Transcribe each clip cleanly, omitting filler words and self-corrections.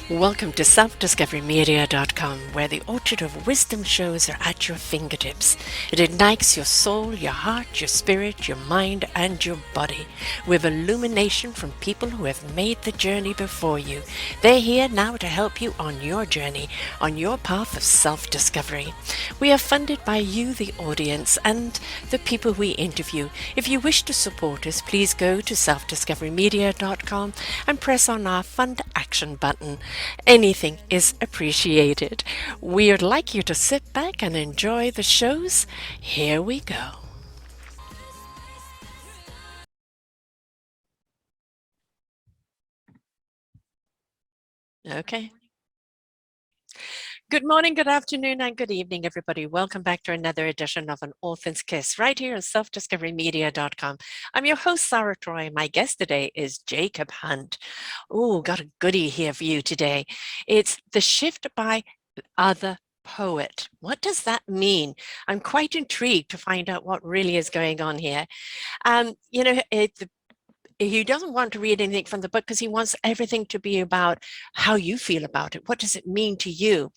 Welcome to selfdiscoverymedia.com, where the orchard of wisdom shows are at your fingertips. It ignites your soul, your heart, your spirit, your mind, and your body with illumination from people who have made the journey before you. They're here now to help you on your journey, on your path of self-discovery. We are funded by you, the audience, and the people we interview. If you wish to support us, please go to selfdiscoverymedia.com and press on our Fund Action button. Anything is appreciated. We'd like you to sit back and enjoy the shows. Here we go. Okay. Good morning, good afternoon, and good evening, everybody. Welcome back to another edition of An Orphan's Kiss right here on selfdiscoverymedia.com. I'm your host, Sarah Troy. My guest today is Jacob Hunt. Oh, got a goodie here for you today. It's The Shift by Other Poet. What does that mean? I'm quite intrigued to find out what really is going on here. He doesn't want to read anything from the book because he wants everything to be about how you feel about it. What does it mean to you?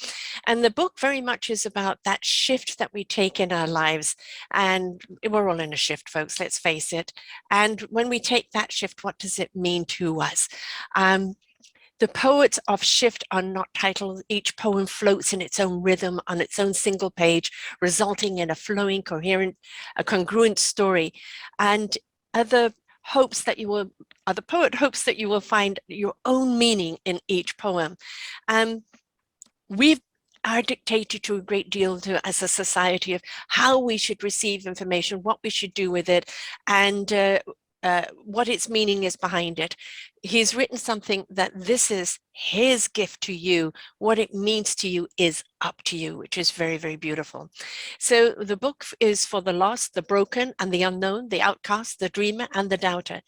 And the book very much is about that shift that we take in our lives. And we're all in a shift, folks, let's face it. And when we take that shift, what does it mean to us? The poets of shift are not titled. Each poem floats in its own rhythm on its own single page, resulting in a flowing, coherent, a congruent story. And other hopes that you will, the poet hopes that you will find your own meaning in each poem. We are dictated to a great deal to, as a society, of how we should receive information, what we should do with it, and what its meaning is behind it. He's written something that this is his gift to you. What it means to you is up to you, which is very, very beautiful. So the book is for the lost, the broken, and the unknown, the outcast, the dreamer, and the doubter.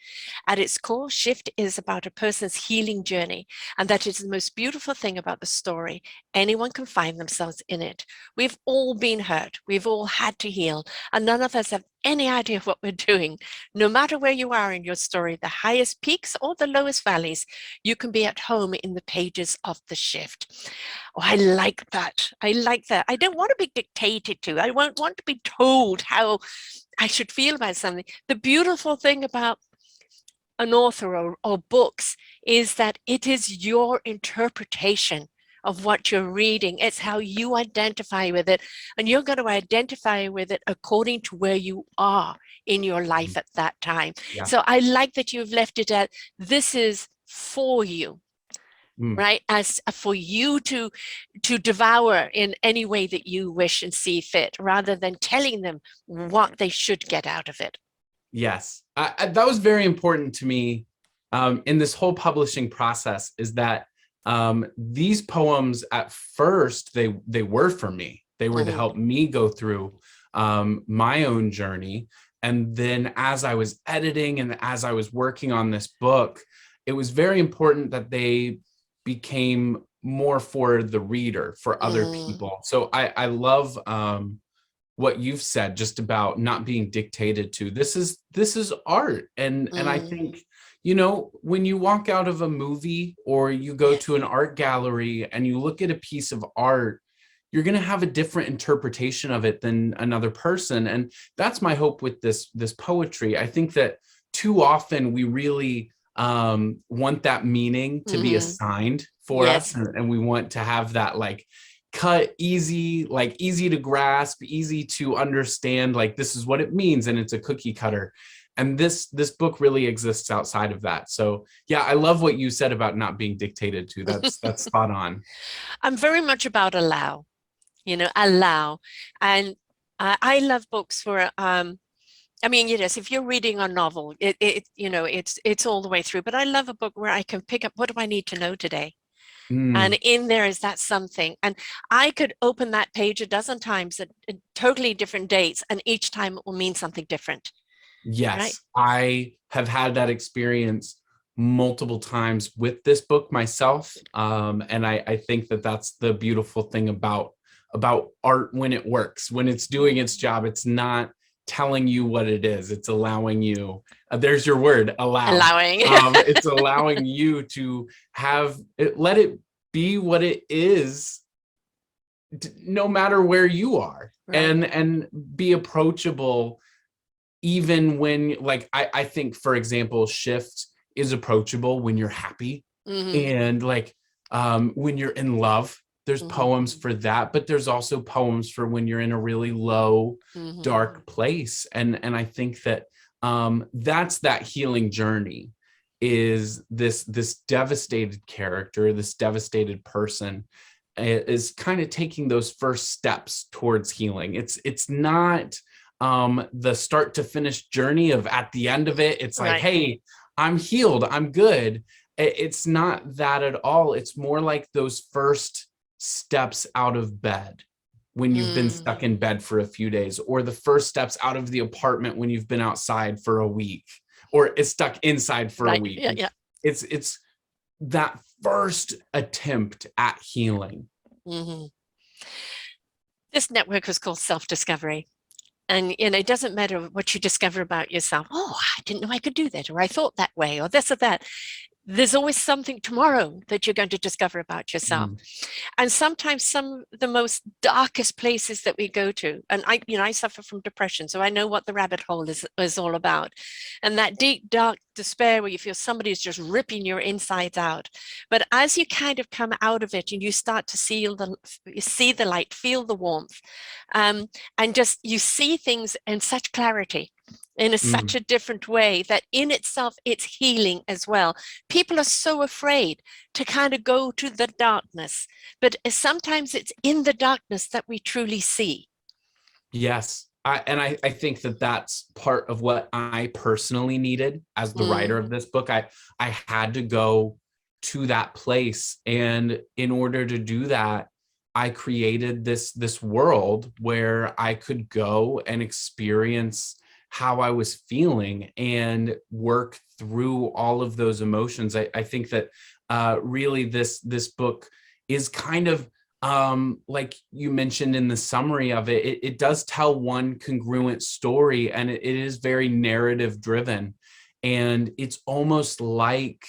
At its core, shift is about a person's healing journey, and that is the most beautiful thing about the story. Anyone can find themselves in it. We've all been hurt. We've all had to heal, and none of us have any idea what we're doing. No matter where you are in your story, the highest peaks or the lowest valleys, you can be at home in the pages of The Shift. Oh, I like that. I like that. I don't want to be dictated to. I won't want to be told how I should feel about something. The beautiful thing about an author or books is that it is your interpretation of what you're reading. It's how you identify with it, and you're going to identify with it according to where you are in your life at that time. Yeah. So I like that you've left it at this is for you, right? As for you to devour in any way that you wish and see fit, rather than telling them what they should get out of it. Yes, that was very important to me in this whole publishing process, is that these poems at first, they were for me. They were to help me go through my own journey. And then as I was editing and as I was working on this book, it was very important that they became more for the reader, for other people. So I love what you've said just about not being dictated to. This is art. And I think, you know, when you walk out of a movie or you go to an art gallery and you look at a piece of art, you're going to have a different interpretation of it than another person. And that's my hope with this poetry. I think that too often we really want that meaning to be assigned for us, and we want to have that like cut, easy, like easy to grasp, easy to understand, like this is what it means, and it's a cookie cutter. And this book really exists outside of that. So yeah, I love what you said about not being dictated to. That's spot on. I'm very much about allow, allow. And I love books where I mean, yes, if you're reading a novel, it's all the way through. But I love a book where I can pick up, what do I need to know today? And in there is that something. And I could open that page a dozen times at totally different dates, and each time it will mean something different. Yes, right? I have had that experience multiple times with this book myself. And I think that that's the beautiful thing about art when it works, when it's doing its job. It's not telling you what it is. It's allowing you, there's your word, allow. Allowing. It's allowing you to have it, let it be what it is, no matter where you are. Right. And be approachable, even when, like, I think, for example, shift is approachable when you're happy. And like, when you're in love, there's poems for that, but there's also poems for when you're in a really low, dark place. And I think that that's that healing journey, is this devastated character, this devastated person is kind of taking those first steps towards healing. It's not the start to finish journey of, at the end of it, it's like, hey, I'm healed, I'm good. It's not that at all. It's more like those first steps out of bed when you've been stuck in bed for a few days, or the first steps out of the apartment when you've been outside for a week, or it's stuck inside for a week. Yeah. It's that first attempt at healing. This network was called Self-Discovery. And, you know, it doesn't matter what you discover about yourself. Oh, I didn't know I could do that, or I thought that way, or this or that. There's always something tomorrow that you're going to discover about yourself. And sometimes some of the most darkest places that we go to, and I suffer from depression, so I know what the rabbit hole is all about. And that deep, dark despair where you feel somebody's just ripping your insides out. But as you kind of come out of it and you start to see the light, feel the warmth, and just you see things in such clarity, in such a different way, that in itself, it's healing as well. People are so afraid to kind of go to the darkness, but sometimes it's in the darkness that we truly see. Yes. I think that that's part of what I personally needed as the writer of this book. I had to go to that place. And in order to do that, I created this world where I could go and experience how I was feeling and work through all of those emotions. I think that really this book is kind of like you mentioned in the summary of it, it does tell one congruent story, and it is very narrative driven. And it's almost like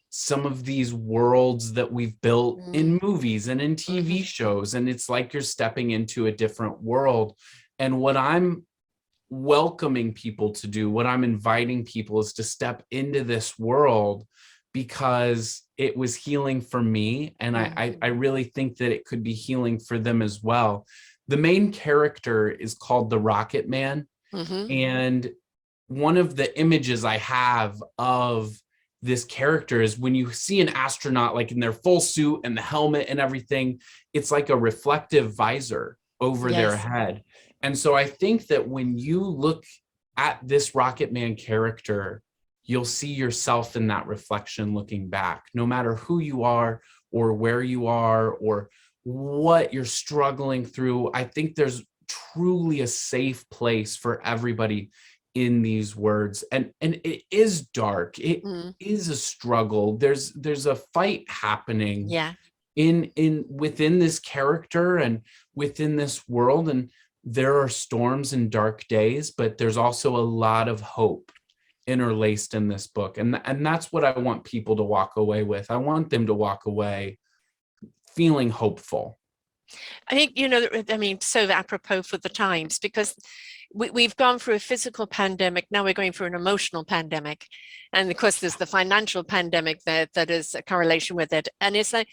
some of these worlds that we've built in movies and in TV shows, and it's like you're stepping into a different world. And what I'm welcoming people to do, what I'm inviting people is to step into this world, because it was healing for me. And I really think that it could be healing for them as well. The main character is called the Rocket Man. And one of the images I have of this character is when you see an astronaut, like in their full suit and the helmet and everything, it's like a reflective visor over their head. And so I think that when you look at this Rocket Man character, you'll see yourself in that reflection looking back, no matter who you are or where you are or what you're struggling through. I think there's truly a safe place for everybody in these words. And it is dark. It is a struggle. There's a fight happening in within this character and within this world. And there are storms and dark days, but there's also a lot of hope interlaced in this book. And that's what I want people to walk away with. I want them to walk away feeling hopeful. I think, you know, I mean, so apropos for the times, because we've gone through a physical pandemic. Now we're going through an emotional pandemic. And of course, there's the financial pandemic that is a correlation with it. And it's like,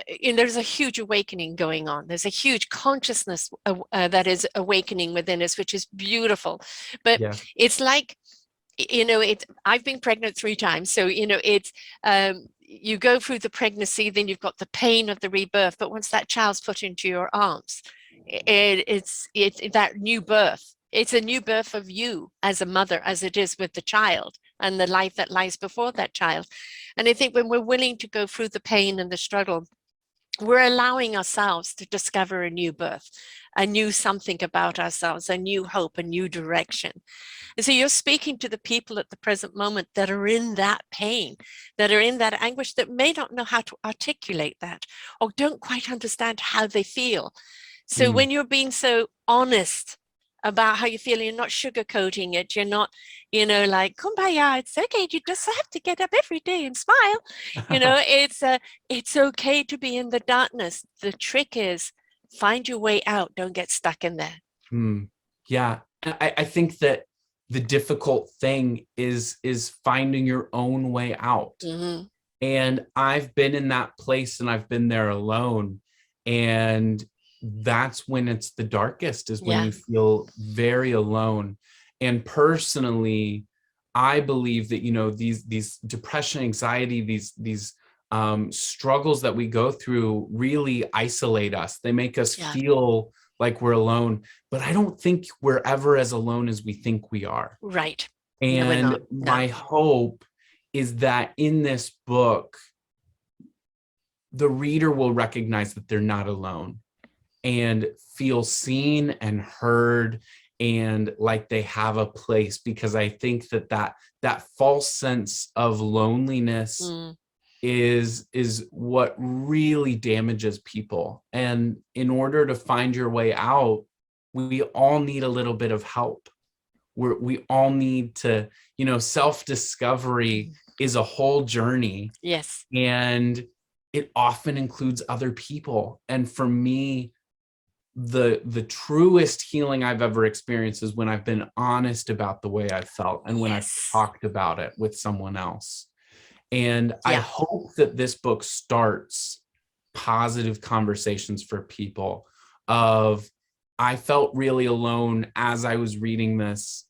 you know, there's a huge awakening going on. There's a huge consciousness that is awakening within us, which is beautiful. But it's like, you know, I've been pregnant 3 times. So, you know, it's, you go through the pregnancy, then you've got the pain of the rebirth. But once that child's put into your arms, it's that new birth. It's a new birth of you as a mother, as it is with the child and the life that lies before that child. And I think when we're willing to go through the pain and the struggle, we're allowing ourselves to discover a new birth, a new something about ourselves, a new hope, a new direction. And so you're speaking to the people at the present moment that are in that pain, that are in that anguish, that may not know how to articulate that or don't quite understand how they feel. So when you're being so honest about how you feel. You're not sugarcoating it. You're not, like, kumbaya, it's okay. You just have to get up every day and smile. It's okay to be in the darkness. The trick is find your way out. Don't get stuck in there. Yeah. I think that the difficult thing is finding your own way out. And I've been in that place, and I've been there alone. And that's when it's the darkest, is when you feel very alone. And personally, I believe that, these depression, anxiety, these struggles that we go through really isolate us. They make us feel like we're alone, but I don't think we're ever as alone as we think we are. Right. And No, my hope is that in this book, the reader will recognize that they're not alone and feel seen and heard and like they have a place, because I think that false sense of loneliness is what really damages people. And in order to find your way out, we all need a little bit of help. We all need to, self-discovery is a whole journey. Yes. And it often includes other people. And for me, the truest healing I've ever experienced is when I've been honest about the way I felt, and when I've talked about it with someone else. And I hope that this book starts positive conversations for people of, I felt really alone as I was reading this,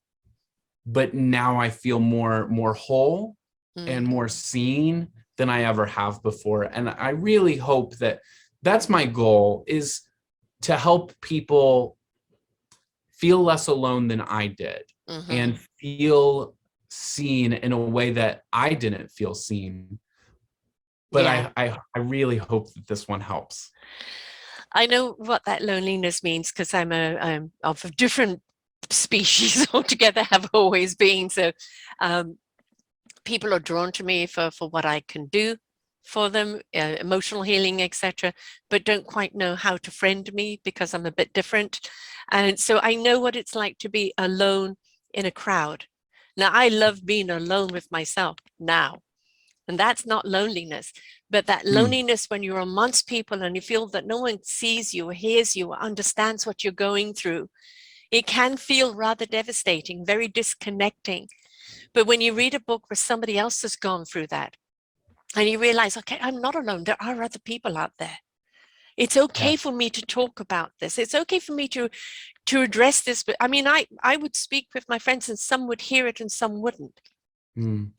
but now I feel more whole and more seen than I ever have before. And I really hope that that's my goal, is to help people feel less alone than I did, and feel seen in a way that I didn't feel seen. But I really hope that this one helps. I know what that loneliness means, because I'm of a different species altogether, have always been. So people are drawn to me for what I can do for them, emotional healing, etc., but don't quite know how to friend me because I'm a bit different. And so I know what it's like to be alone in a crowd. Now, I love being alone with myself now, and that's not loneliness, but that loneliness when you're amongst people and you feel that no one sees you or hears you or understands what you're going through, it can feel rather devastating, very disconnecting. But when you read a book where somebody else has gone through that, and you realize, okay, I'm not alone. There are other people out there. It's okay for me to talk about this. It's okay for me to address this. But I mean, I would speak with my friends, and some would hear it and some wouldn't.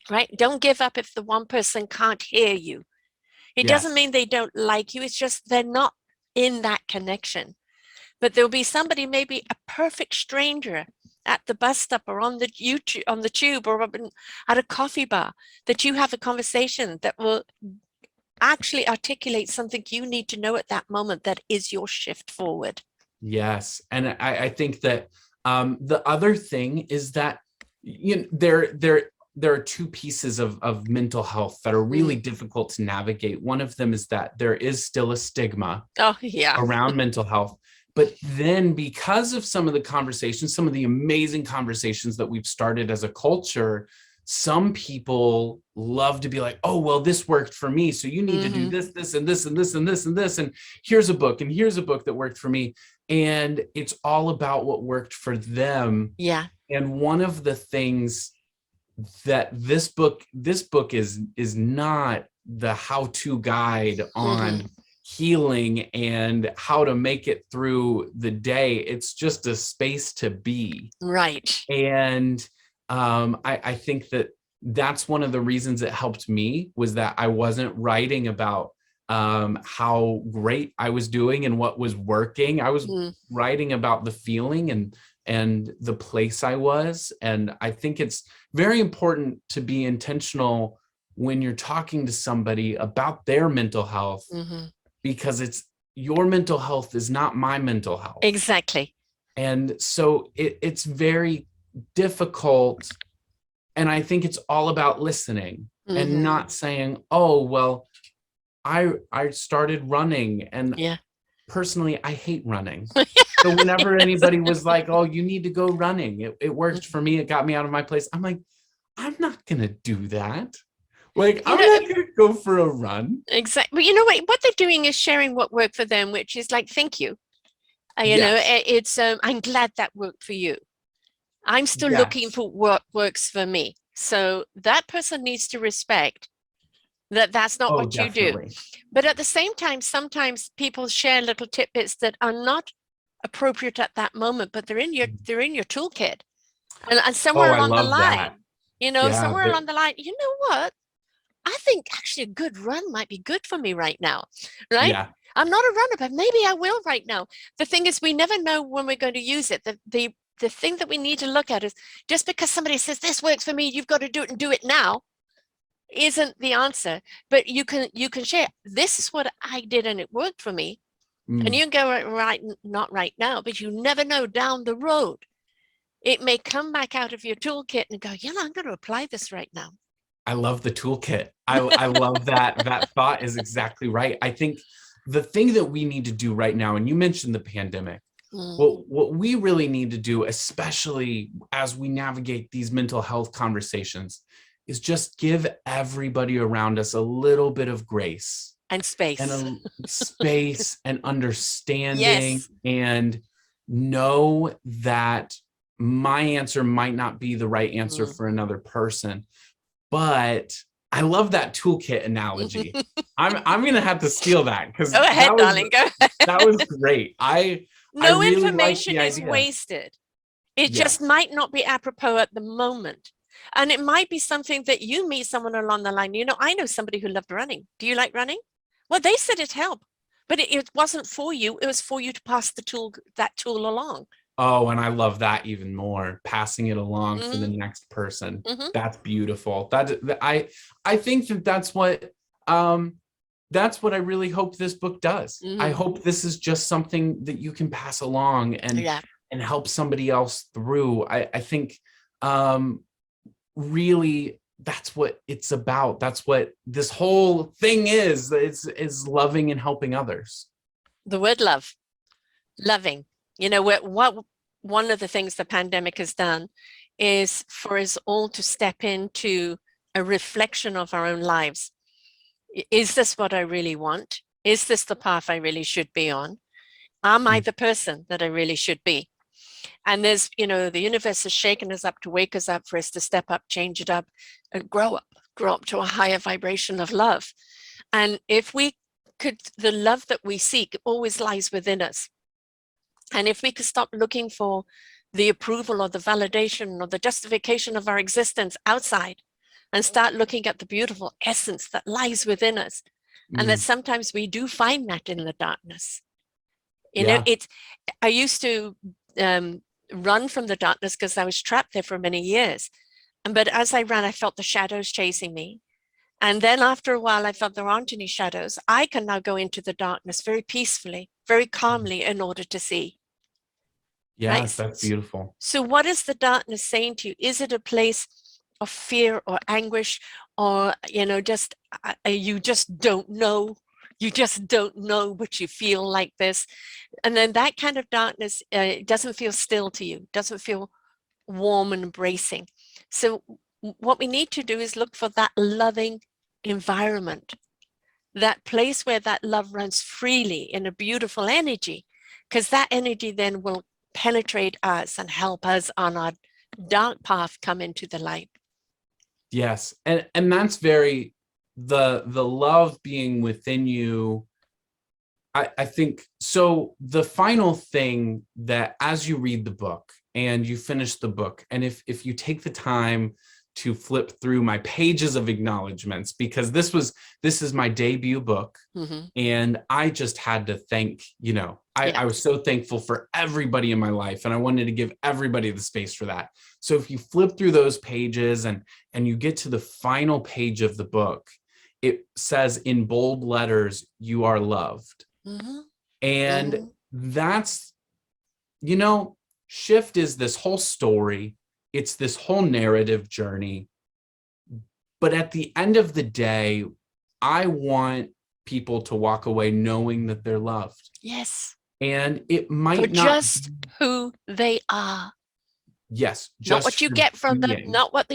Right? Don't give up if the one person can't hear you. It doesn't mean they don't like you. It's just they're not in that connection. But there'll be somebody, maybe a perfect stranger at the bus stop or on the tube or at a coffee bar, that you have a conversation that will actually articulate something you need to know at that moment, that is your shift forward. Yes. And I think that the other thing is that there are two pieces of mental health that are really difficult to navigate. One of them is that there is still a stigma around mental health. But then, because of some of the conversations, some of the amazing conversations that we've started as a culture, some people love to be like, oh, well, this worked for me, so you need to do this, this, and this, and this, and this, and this. And here's a book, and here's a book that worked for me. And it's all about what worked for them. Yeah. And one of the things that this book is not the how-to guide on healing and how to make it through the day. It's just a space to be. Right. And I think that that's one of the reasons it helped me, was that I wasn't writing about how great I was doing and what was working. I was writing about the feeling and the place I was. And I think it's very important to be intentional when you're talking to somebody about their mental health, because it's your mental health is not my mental health. Exactly. And so it's very difficult. And I think it's all about listening and not saying, oh, well, I started running, and personally, I hate running. So whenever anybody was like, oh, you need to go running, it worked for me. It got me out of my place. I'm like, I'm not going to do that. Like, You I'm know, not going to go for a run. exactly. But you know what they're doing is sharing what worked for them, which is like, thank you. Yes. It's I'm glad that worked for you. I'm still looking Yes. for what works for me. So that person needs to respect that that's not Oh, what you do. definitely. But at the same time, sometimes people share little tidbits that are not appropriate at that moment, but they're in your toolkit. And Oh, somewhere I along the love that. line, Yeah. somewhere along the line, you know what? I think actually a good run might be good for me right now, right? Yeah. I'm not a runner, but maybe I will right now. The thing is, we never know when we're going to use it. The thing that we need to look at is just because somebody says this works for me, you've got to do it and do it now, isn't the answer. But you can share, this is what I did and it worked for me. And Mm, you can go right, not right now, but you never know down the road. It may come back out of your toolkit and go, I'm going to apply this right now. I love the toolkit. I love that. That thought is exactly right. I think the thing that we need to do right now, and you mentioned the pandemic, Mm, what we really need to do, especially as we navigate these mental health conversations, is just give everybody around us a little bit of grace and and space. a space and understanding, Yes. and know that my answer might not be the right answer Mm. for another person. But I love that toolkit analogy. I'm gonna have to steal that, Go because ahead, darling. Go that was great. I No really like the information is idea. wasted. It just Yes. might not be apropos at the moment. And it might be something that you meet someone along the line. I know somebody who loved running. Do you like running? Well, they said it helped, but it wasn't for you. It was for you to pass that tool along. Oh, and I love that even more, passing it along for the Hmm. next person. Hmm. That's beautiful. I think that that's what I really hope this book does. I Hmm. hope this is just something that you can pass along Yeah. and help somebody else through. I think um really that's what it's about. That's what this whole thing is. It's loving and helping others. The word love, loving. What one of the things the pandemic has done is for us all to step into a reflection of our own lives. Is this what I really want? Is this the path I really should be on? Am I Mm. the person that I really should be? And the universe has shaken us up to wake us up for us to step up, change it up, and grow up to a higher vibration of love. And if we could, the love that we seek always lies within us. And if we could stop looking for the approval or the validation or the justification of our existence outside and start looking at the beautiful essence that lies within us, and that Mm. sometimes we do find that in the darkness. Yeah. It's I used to run from the darkness because I was trapped there for many years. But as I ran, I felt the shadows chasing me. And then after a while, I felt there aren't any shadows. I can now go into the darkness very peacefully, very calmly in order to see. Yes, Right. that's beautiful. So, what is the darkness saying to you? Is it a place of fear or anguish, or just you just don't know? You just don't know, but you feel like this, and then that kind of darkness doesn't feel still to you. Doesn't feel warm and embracing. So, what we need to do is look for that loving environment, that place where that love runs freely in a beautiful energy, because that energy then will penetrate us and help us on our dark path come into the light. Yes. And that's very the love being within you. I think so. The final thing that as you read the book and you finish the book, and if you take the time to flip through my pages of acknowledgments, because this is my debut book, Mm-hmm. and I just had to thank, Yeah. I was so thankful for everybody in my life, and I wanted to give everybody the space for that. So if you flip through those pages and you get to the final page of the book, it says in bold letters, "You are loved." Mm-hmm. And Mm-hmm. that's, you know, Shift is this whole story. It's this whole narrative journey. But at the end of the day, I want people to walk away knowing that they're loved. Yes. And it For might not, just who they are. yes, Not just what you for get from them, being. not what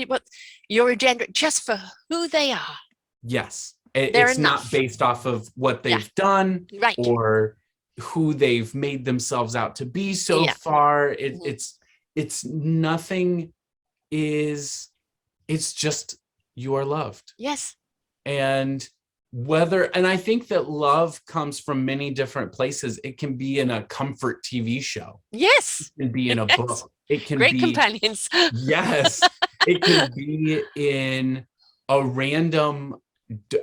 your agenda, just for who they are. Yes, They're it's not enough. based off of what Yeah, they've done right. or who they've made themselves out to be so Yeah. far. Mhm. It's nothing is, it's just you are loved. Yes. And and I think that love comes from many different places. It can be in a comfort TV show. It Yes. can be in a Yes. book. It can Great be, companions. yes, it can be in a random.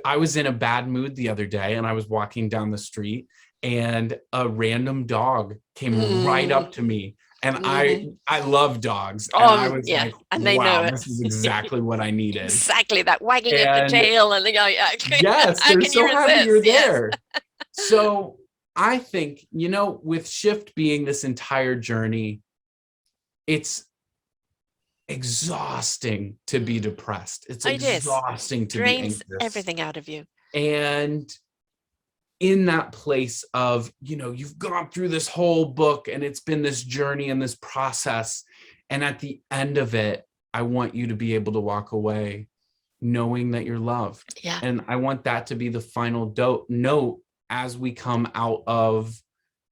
I was in a bad mood the other day and I was walking down the street and a random dog came right up to me. And Mm-hmm. I love dogs. And I was Yeah, like, and they know wow, it. this is exactly what I needed. Exactly, that wagging of the And tail and the yes, how they're can you so happy resist? you're Yes. there. So I think, with Shift being this entire journey, it's exhausting to be depressed. It's It is. exhausting to be Drains anxious. everything out of you. And in that place of, you've gone through this whole book and it's been this journey and this process. And at the end of it, I want you to be able to walk away knowing that you're loved. Yeah. And I want that to be the final note as we come out of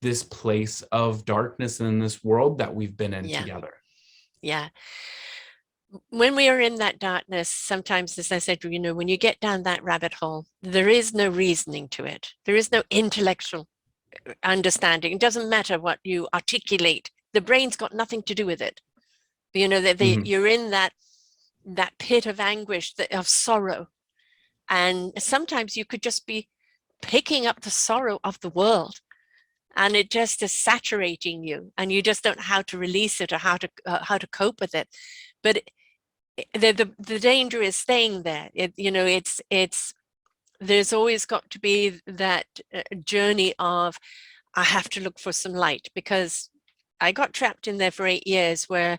this place of darkness and this world that we've been in together. Yeah. When we are in that darkness, sometimes, as I said, when you get down that rabbit hole, there is no reasoning to it. There is no intellectual understanding. It doesn't matter what you articulate. The brain's got nothing to do with it. You're in that pit of anguish, of sorrow. And sometimes you could just be picking up the sorrow of the world. And it just is saturating you, and you just don't know how to release it or how to cope with it. But the danger is staying there. There's always got to be that journey of, I have to look for some light, because I got trapped in there for 8 years where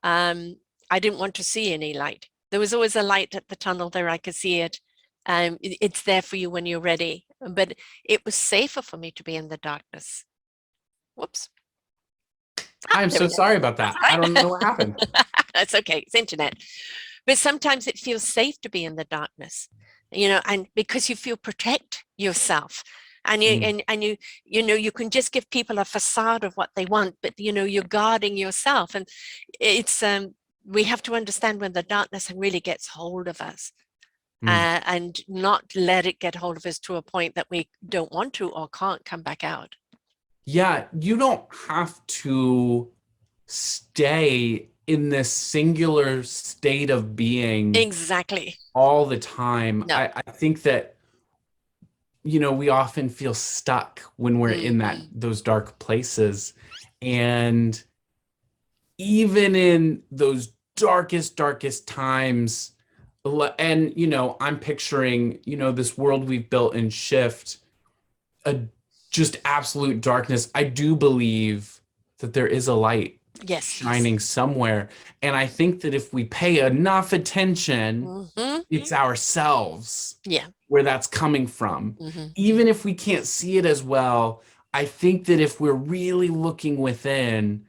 I didn't want to see any light. There was always a light at the tunnel there. I could see it. It's there for you when you're ready. But it was safer for me to be in the darkness. Whoops. I'm so sorry about that. I don't know what happened. That's okay. It's internet. But sometimes it feels safe to be in the darkness, and because you feel protect yourself. And you can just give people a facade of what they want, but you're guarding yourself. And it's we have to understand when the darkness really gets hold of us, and not let it get hold of us to a point that we don't want to or can't come back out. Yeah, you don't have to stay in this singular state of being Exactly all the time. No. I think that we often feel stuck when we're in those dark places. And even in those darkest times, and I'm picturing this world we've built in Shift, just absolute darkness. I do believe that there is a light shining somewhere. And I think that if we pay enough attention, it's ourselves where that's coming from. Even if we can't see it as well, I think that if we're really looking within,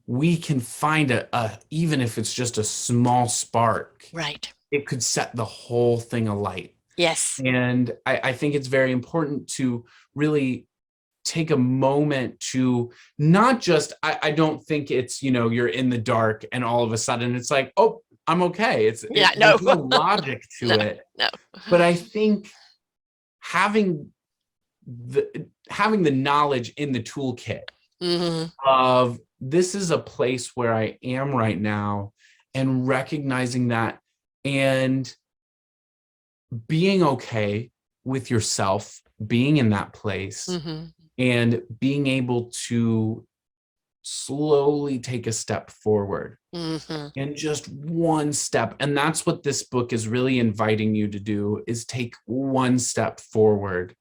we can find even if it's just a small spark, right, it could set the whole thing alight. Yes. And I think it's very important to really take a moment to not just, I don't think it's, you're in the dark and all of a sudden it's like, oh, I'm okay. There's no logic to it. No. But I think having the knowledge in the toolkit of, this is a place where I am right now, and recognizing that and being okay with yourself being in that place, and being able to slowly take a step forward, and just one step. And that's what this book is really inviting you to do, is take one step forward.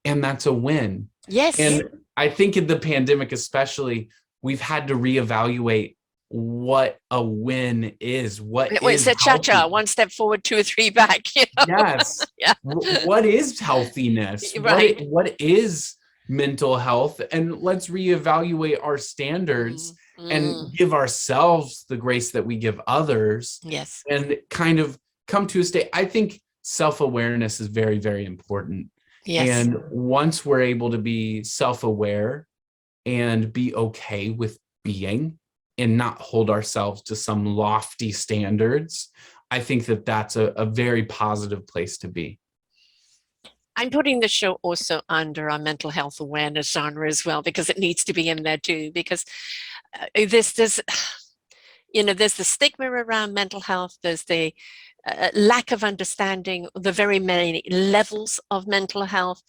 And that's a win. Yes. And I think in the pandemic, especially, we've had to reevaluate what a win is. It's a cha-cha, 1 step forward, 2 or 3 back. Yes. What is healthiness? Right. What is mental health, and let's reevaluate our standards and Mm. give ourselves the grace that we give others, Yes. and kind of come to a state. I think self-awareness is very, very important. Yes. And once we're able to be self-aware and be okay with being, and not hold ourselves to some lofty standards, I think that that's a very positive place to be. I'm putting the show also under our mental health awareness genre as well, because it needs to be in there too, because there's there's the stigma around mental health. There's the lack of understanding the very many levels of mental health.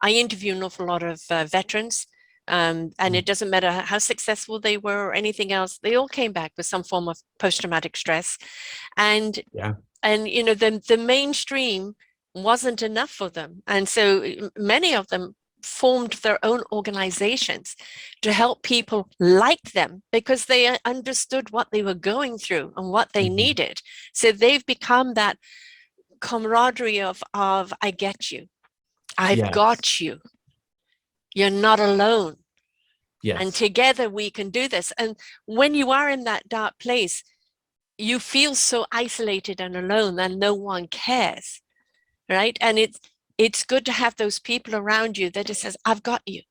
I interview an awful lot of veterans, and it doesn't matter how successful they were or anything else. They all came back with some form of post-traumatic stress, and Yeah. the mainstream wasn't enough for them, and so many of them formed their own organizations to help people like them, because they understood what they were going through and what they needed. So they've become that camaraderie of I get you, I've Yes. got you, you're not alone, and Yes. together we can do this. And when you are in that dark place, you feel so isolated and alone and no one cares, right? And it's good to have those people around you that just says, I've got you.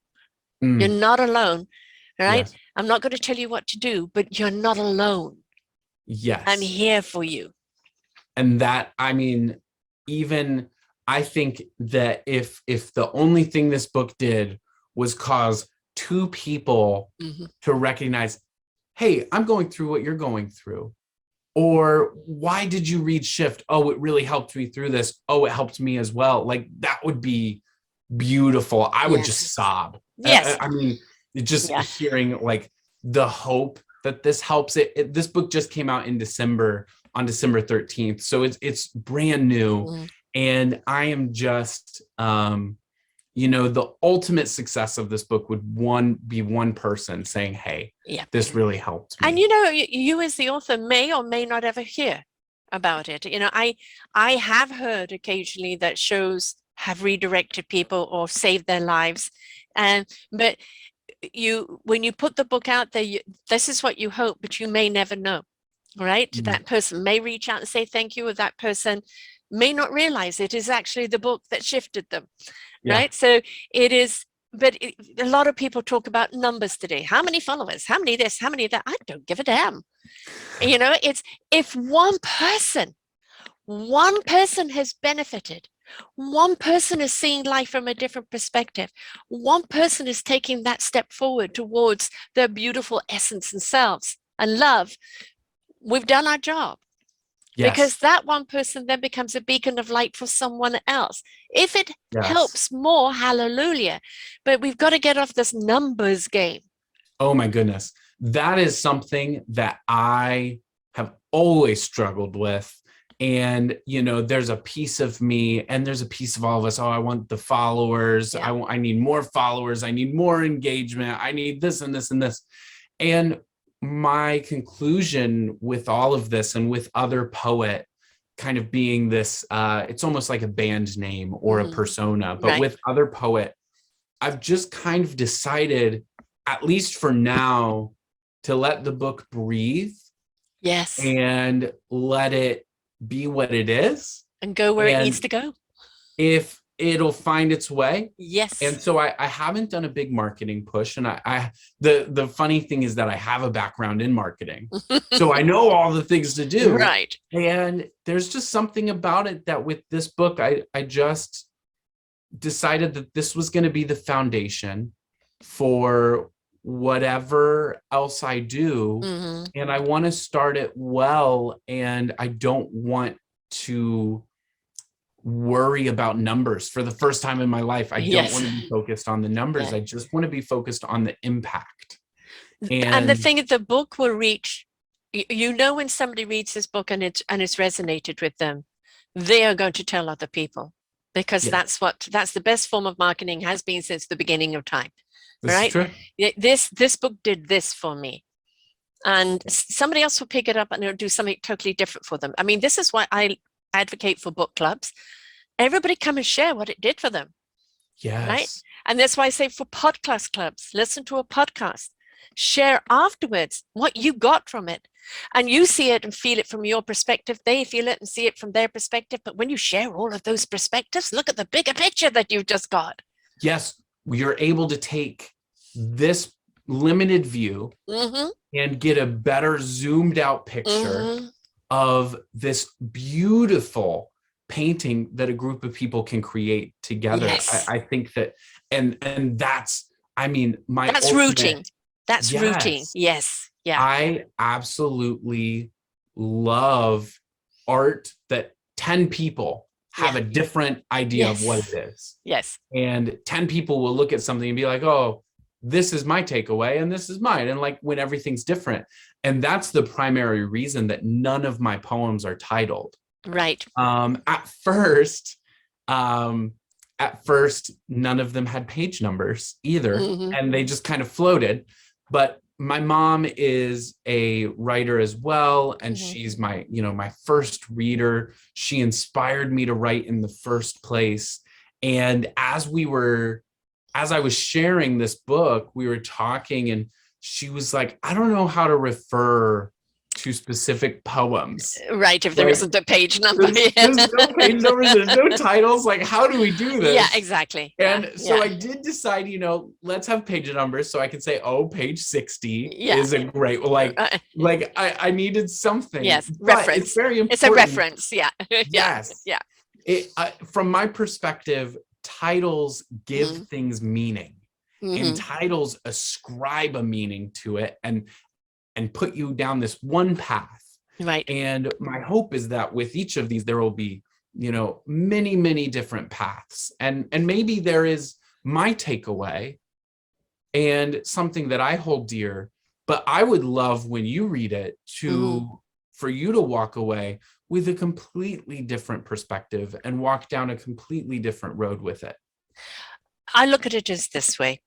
You're not alone, right? Yes. I'm not going to tell you what to do, but you're not alone. I'm Yes. here for you. And that, I mean, even I think that if the only thing this book did was cause two people to recognize, hey, I'm going through what you're going through. Or why did you read Shift? Oh, it really helped me through this. Oh, it helped me as well. Like, that would be beautiful. I would Yes. just sob. Yes. I mean, just Yeah. hearing like the hope that this helps. This book just came out in December, on December 13th. So it's brand new. And I am just, the ultimate success of this book would be one person saying, hey, Yeah. this really helped me. And you as the author may or may not ever hear about it. I have heard occasionally that shows have redirected people or saved their lives. But when you put the book out there, this is what you hope, but you may never know, right? That person may reach out and say thank you, or that person may not realize it is actually the book that shifted them, right? So it is. But a lot of people talk about numbers today. How many followers? How many this? How many that? I don't give a damn. It's if one person has benefited, one person is seeing life from a different perspective, one person is taking that step forward towards their beautiful essence and selves and love, we've done our job. Yes. Because that one person then becomes a beacon of light for someone else. If it helps more, hallelujah. But we've got to get off this numbers game. Oh my goodness. That is something that I have always struggled with. And, there's a piece of me, and there's a piece of all of us. Oh, I want the followers. Yeah. I need more followers. I need more engagement. I need this and this and this. And my conclusion with all of this, and with Other Poet kind of being this, it's almost like a band name or a persona, but with Other Poet, I've just kind of decided, at least for now, to let the book breathe. Yes. And let it be what it is. And go where it needs to go. If it'll find its way. Yes. And so I haven't done a big marketing push. And the funny thing is that I have a background in marketing. So I know all the things to do. Right. And there's just something about it that with this book, I just decided that this was going to be the foundation for whatever else I do. And I want to start it well. And I don't want to worry about numbers for the first time in my life. I don't want to be focused on the numbers. I just want to be focused on the impact. And the thing is, the book will reach, when somebody reads this book and it's resonated with them, they are going to tell other people, because that's the best form of marketing, has been since the beginning of time. Right? This book did this for me, and somebody else will pick it up and it'll do something totally different for them. I mean, this is why I advocate for book clubs. Everybody come and share what it did for them. Yes. Right? And that's why I say for podcast clubs, listen to a podcast, share afterwards what you got from it. And you see it and feel it from your perspective. They feel it and see it from their perspective. But when you share all of those perspectives, look at the bigger picture that you've just got. Yes, you're able to take this limited view and get a better zoomed out picture of this beautiful painting that a group of people can create together. Yes. I think that, and that's, I mean, that's rooting. That's rooting. Yes. Yeah. I absolutely love art that 10 people have a different idea of what it is. Yes. And 10 people will look at something and be like, oh, this is my takeaway and this is mine. And like when everything's different. And that's the primary reason that none of my poems are titled. Right. At first, none of them had page numbers either. And they just kind of floated. But my mom is a writer as well. And she's my, my first reader. She inspired me to write in the first place. And as I was sharing this book, we were talking and she was like, I don't know how to refer to specific poems. Right, if there isn't a page number. There's no page numbers, there's no titles. Like, how do we do this? Yeah, exactly. And so I did decide, let's have page numbers so I can say, oh, page 60 is a great, I needed something. Yes, but reference. It's very important. It's a reference, Yes. Yeah. From my perspective, titles give things meaning. And titles ascribe a meaning to it and put you down this one path. Right. And my hope is that with each of these, there will be, many, many different paths. And maybe there is my takeaway and something that I hold dear, but I would love when you read it for you to walk away with a completely different perspective and walk down a completely different road with it. I look at it as this way.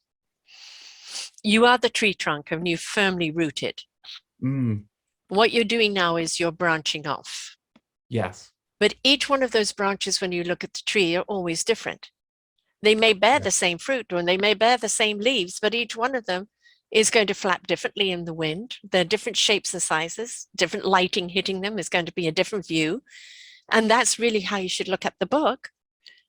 You are the tree trunk and you're firmly rooted. What you're doing now is you're branching off. Yes. But each one of those branches, when you look at the tree, are always different. They may bear the same fruit or they may bear the same leaves, but each one of them is going to flap differently in the wind. They're different shapes and sizes, different lighting hitting them is going to be a different view. And that's really how you should look at the book,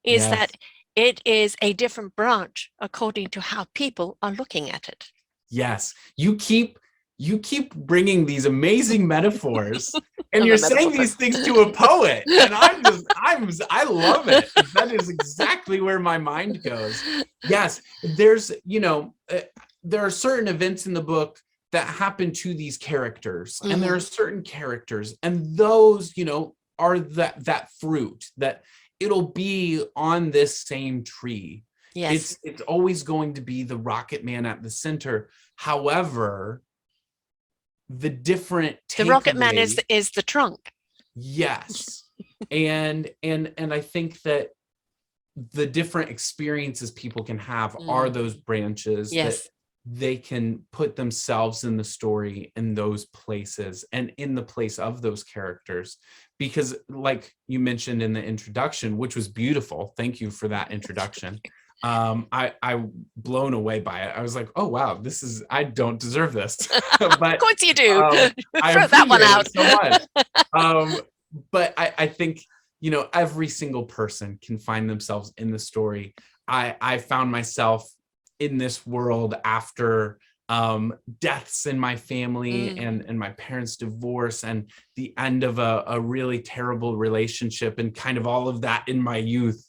is that it is a different branch according to how people are looking at it. Yes. You keep bringing these amazing metaphors and you're saying these things to a poet. And I love it. That is exactly where my mind goes. Yes. There's, there are certain events in the book that happen to these characters and there are certain characters and those, are that fruit that it'll be on this same tree. Yes. It's always going to be the rocket man at the center. However, the rocket man is the trunk. Yes. and I think that the different experiences people can have are those branches that they can put themselves in the story in those places and in the place of those characters. Because like you mentioned in the introduction, which was beautiful. Thank you for that introduction. I blown away by it. I was like, oh wow, I don't deserve this. But of course you do. I throw that one out so much. But I think, every single person can find themselves in the story. I found myself in this world after deaths in my family and my parents' divorce and the end of a really terrible relationship and kind of all of that in my youth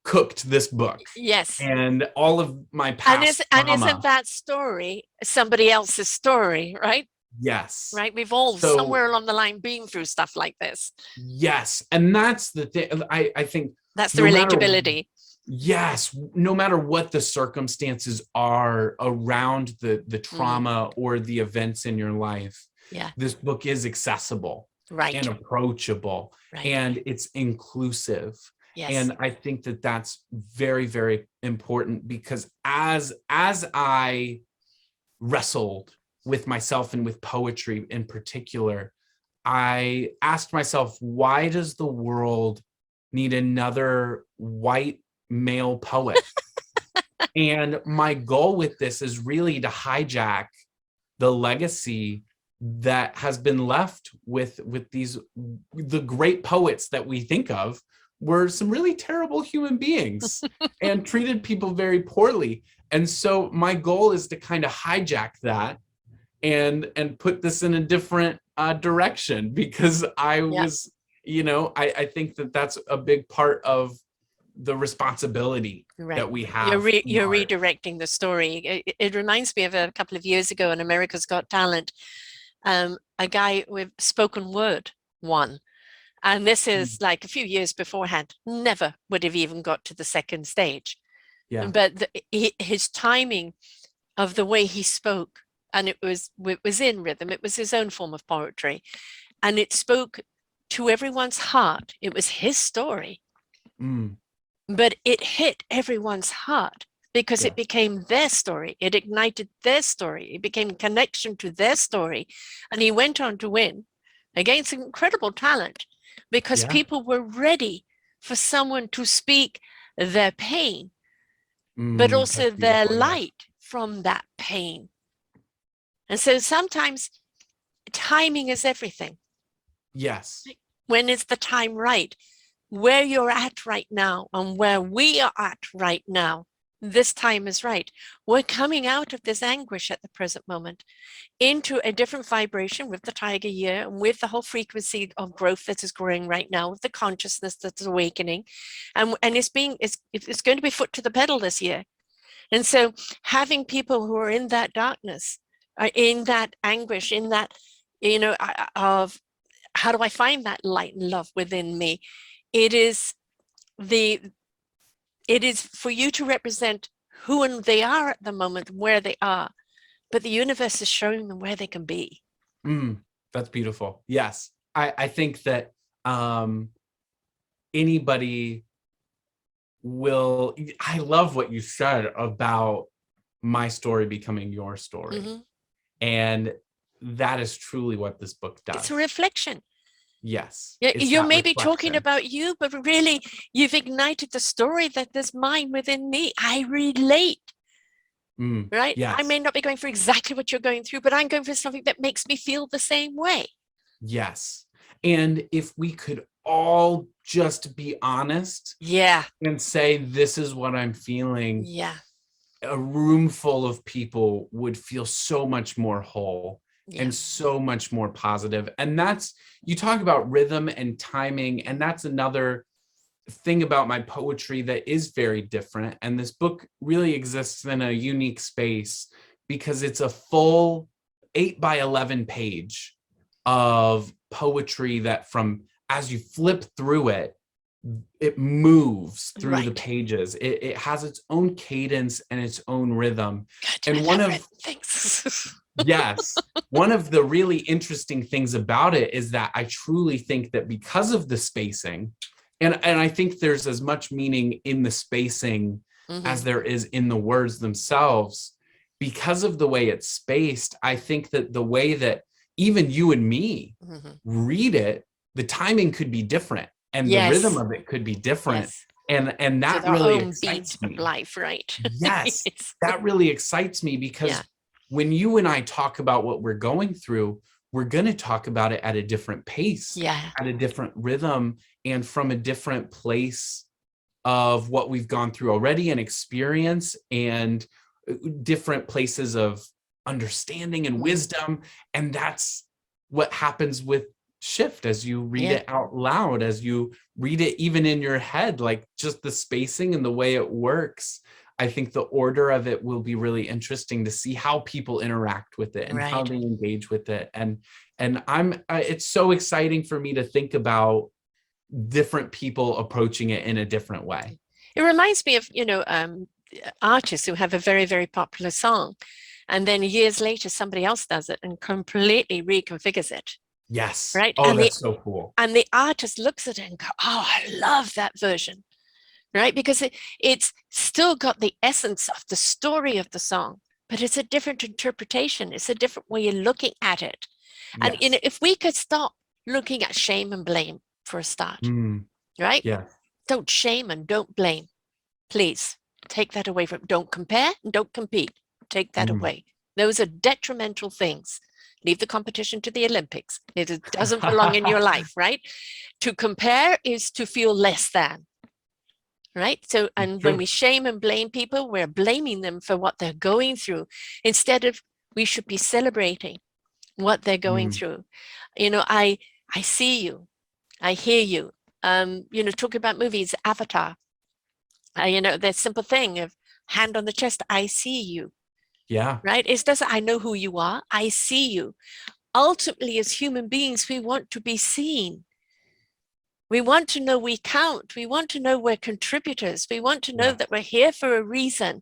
cooked this book. Yes. And all of my past and isn't that story somebody else's story, right? Yes. Right. We've all somewhere along the line been through stuff like this. Yes. And that's the thing. I think that's the relatability. Yes. No matter what the circumstances are around the trauma or the events in your life, this book is accessible and approachable and it's inclusive. Yes. And I think that that's very, very important because as I wrestled with myself and with poetry in particular, I asked myself, why does the world need another white male poet? And my goal with this is really to hijack the legacy that has been left with the great poets that we think of were some really terrible human beings and treated people very poorly. And so my goal is to kind of hijack that and put this in a different direction, because I was, I think that that's a big part of the responsibility that we have. You're redirecting the story. It reminds me of a couple of years ago on America's Got Talent, a guy with spoken word won. And this is like a few years beforehand, never would have even got to the second stage. Yeah. But his timing of the way he spoke, and it was in rhythm, it was his own form of poetry, and it spoke to everyone's heart. It was his story. But it hit everyone's heart because it became their story. It ignited their story. It became a connection to their story. And he went on to win against incredible talent because people were ready for someone to speak their pain, but also their light from that pain. And so sometimes timing is everything. Yes. When is the time right? Where you're at right now and where we are at right now, this time is right. We're coming out of this anguish at the present moment into a different vibration with the tiger year and with the whole frequency of growth that is growing right now, with the consciousness that's awakening. And it's going to be foot to the pedal this year. And so having people who are in that darkness, in that anguish, in that, of how do I find that light and love within me? It is for you to represent who they are at the moment, where they are, but the universe is showing them where they can be. That's beautiful. Yes. I think that anybody will, I love what you said about my story becoming your story. And that is truly what this book does. It's a reflection. Yes. You're maybe talking about you, but really you've ignited the story that is mine within me. I relate. Right? Yes. I may not be going through exactly what you're going through, but I'm going through something that makes me feel the same way. Yes. And if we could all just be honest, and say, this is what I'm feeling, a room full of people would feel so much more whole. And so much more positive. And that's, you talk about rhythm and timing, and that's another thing about my poetry that is very different. And this book really exists in a unique space because it's a full 8x11 page of poetry that, from as you flip through it, it moves through the pages. It has its own cadence and its own rhythm. God, and one of things. Yes. One of the really interesting things about it is that I truly think that because of the spacing, and I think there's as much meaning in the spacing as there is in the words themselves, because of the way it's spaced, I think that the way that even you and me read it, the timing could be different and the rhythm of it could be different. And that really excites me. Life, right? Yes. That really excites me because when you and I talk about what we're going through, we're going to talk about it at a different pace, at a different rhythm, and from a different place of what we've gone through already and experience, and different places of understanding and wisdom. And that's what happens with shift as you read it out loud, as you read it even in your head, like just the spacing and the way it works. I think the order of it will be really interesting to see how people interact with it and how they engage with it. And it's so exciting for me to think about different people approaching it in a different way. It reminds me of, artists who have a very, very popular song, and then years later, somebody else does it and completely reconfigures it. Yes. Right. Oh, that's so cool. And the artist looks at it and goes, oh, I love that version. Right, because it's still got the essence of the story of the song, but it's a different interpretation. It's a different way of looking at it. And if we could stop looking at shame and blame for a start, right? Yeah. Don't shame and don't blame, please. take that away from, don't compare and don't compete. Take that Mm. away. Those are detrimental things. Leave the competition to the Olympics. It doesn't belong in your life, right? To compare is to feel less than, right? So, and when we shame and blame people, we're blaming them for what they're going through. Instead of, we should be celebrating what they're going through. You know, I see you, I hear you. You know, talking about movies, Avatar, you know, the simple thing of hand on the chest, I see you. Yeah. Right? It doesn't, I know who you are, I see you. Ultimately, as human beings, we want to be seen. We want to know we count. We want to know we're contributors. We want to know that we're here for a reason.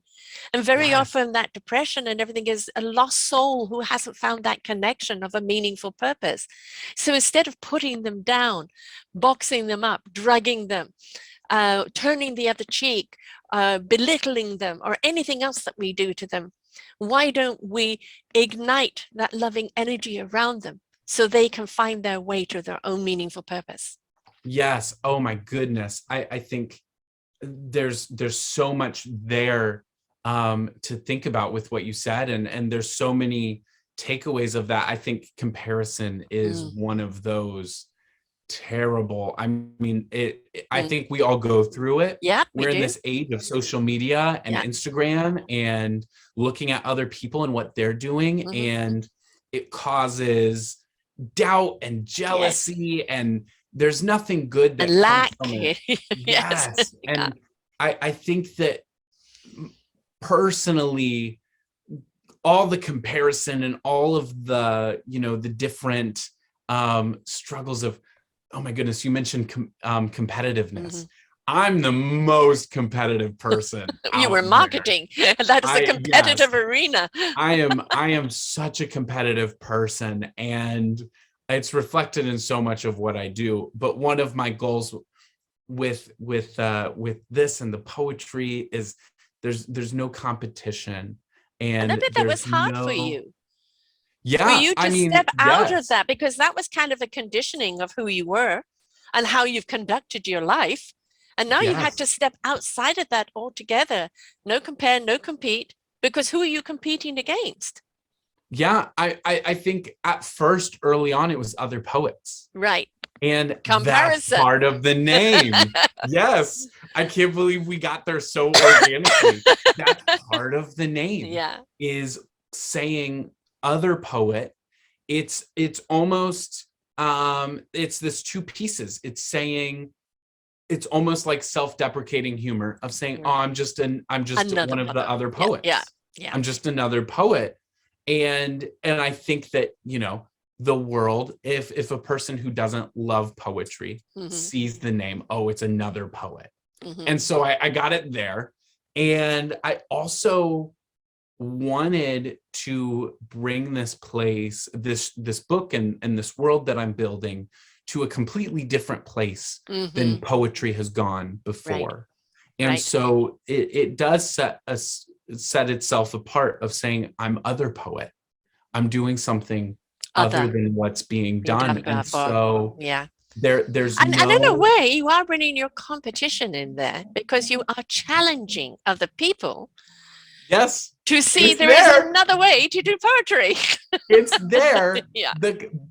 And very often that depression and everything is a lost soul who hasn't found that connection of a meaningful purpose. So instead of putting them down, boxing them up, drugging them, turning the other cheek, belittling them, or anything else that we do to them, why don't we ignite that loving energy around them so they can find their way to their own meaningful purpose? Yes. Oh my goodness. I think there's so much there to think about with what you said, and there's so many takeaways of that. I think comparison is one of those terrible. I mean, I think we all go through it. Yeah, we're in this age of social media and Instagram and looking at other people and what they're doing, and it causes doubt and jealousy, and there's nothing good that comes from it. Yes. And I think that personally, all the comparison and all of the, you know, the different struggles of, oh my goodness, you mentioned competitiveness. I'm the most competitive person. You were marketing. That is a competitive arena. I am such a competitive person, and it's reflected in so much of what I do. But one of my goals with this and the poetry is there's no competition, and I bet that was hard for you. Yeah, for you to step out of that, because that was kind of a conditioning of who you were and how you've conducted your life. And now you had to step outside of that altogether. No compare, no compete, because who are you competing against? Yeah, I think at first, early on, it was other poets. Right. And that's part of the name. Yes. I can't believe we got there so organically. That's part of the name. Yeah. Is saying other poet. It's almost it's this two pieces. It's saying, it's almost like self-deprecating humor of saying, oh, I'm just one of the other poets. Yeah. I'm just another poet. And I think that, you know, the world, if a person who doesn't love poetry sees the name, oh, it's another poet. And so I got it there. And I also wanted to bring this place, this book and this world that I'm building, to a completely different place than poetry has gone before. And so it does set itself apart of saying, I'm other poet. I'm doing something other than what's being done. And so there's and in a way, you are bringing your competition in there, because you are challenging other people. Yes. To see there is another way to do poetry. It's there.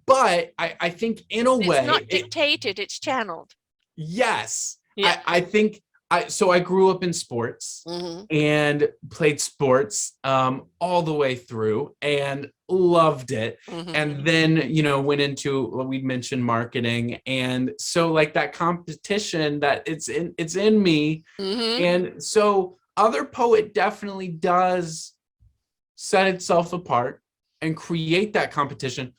But I think in a way, it's not dictated, it's channeled. Yes. I think so I grew up in sports and played sports all the way through and loved it. And then, you know, went into what we mentioned, marketing. And so like that competition, that it's in me. And so other poet definitely does set itself apart and create that competition,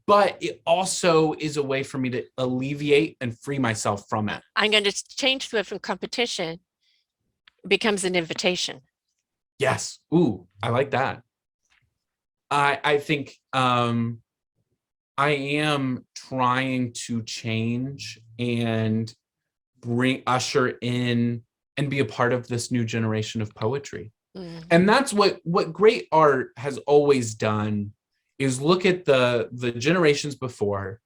but it also is a way for me to alleviate and free myself from it. I'm going to change the word from competition. It becomes an invitation. Yes. Ooh, I like that. I think I am trying to change and usher in and be a part of this new generation of poetry. And that's what great art has always done, is look at the generations before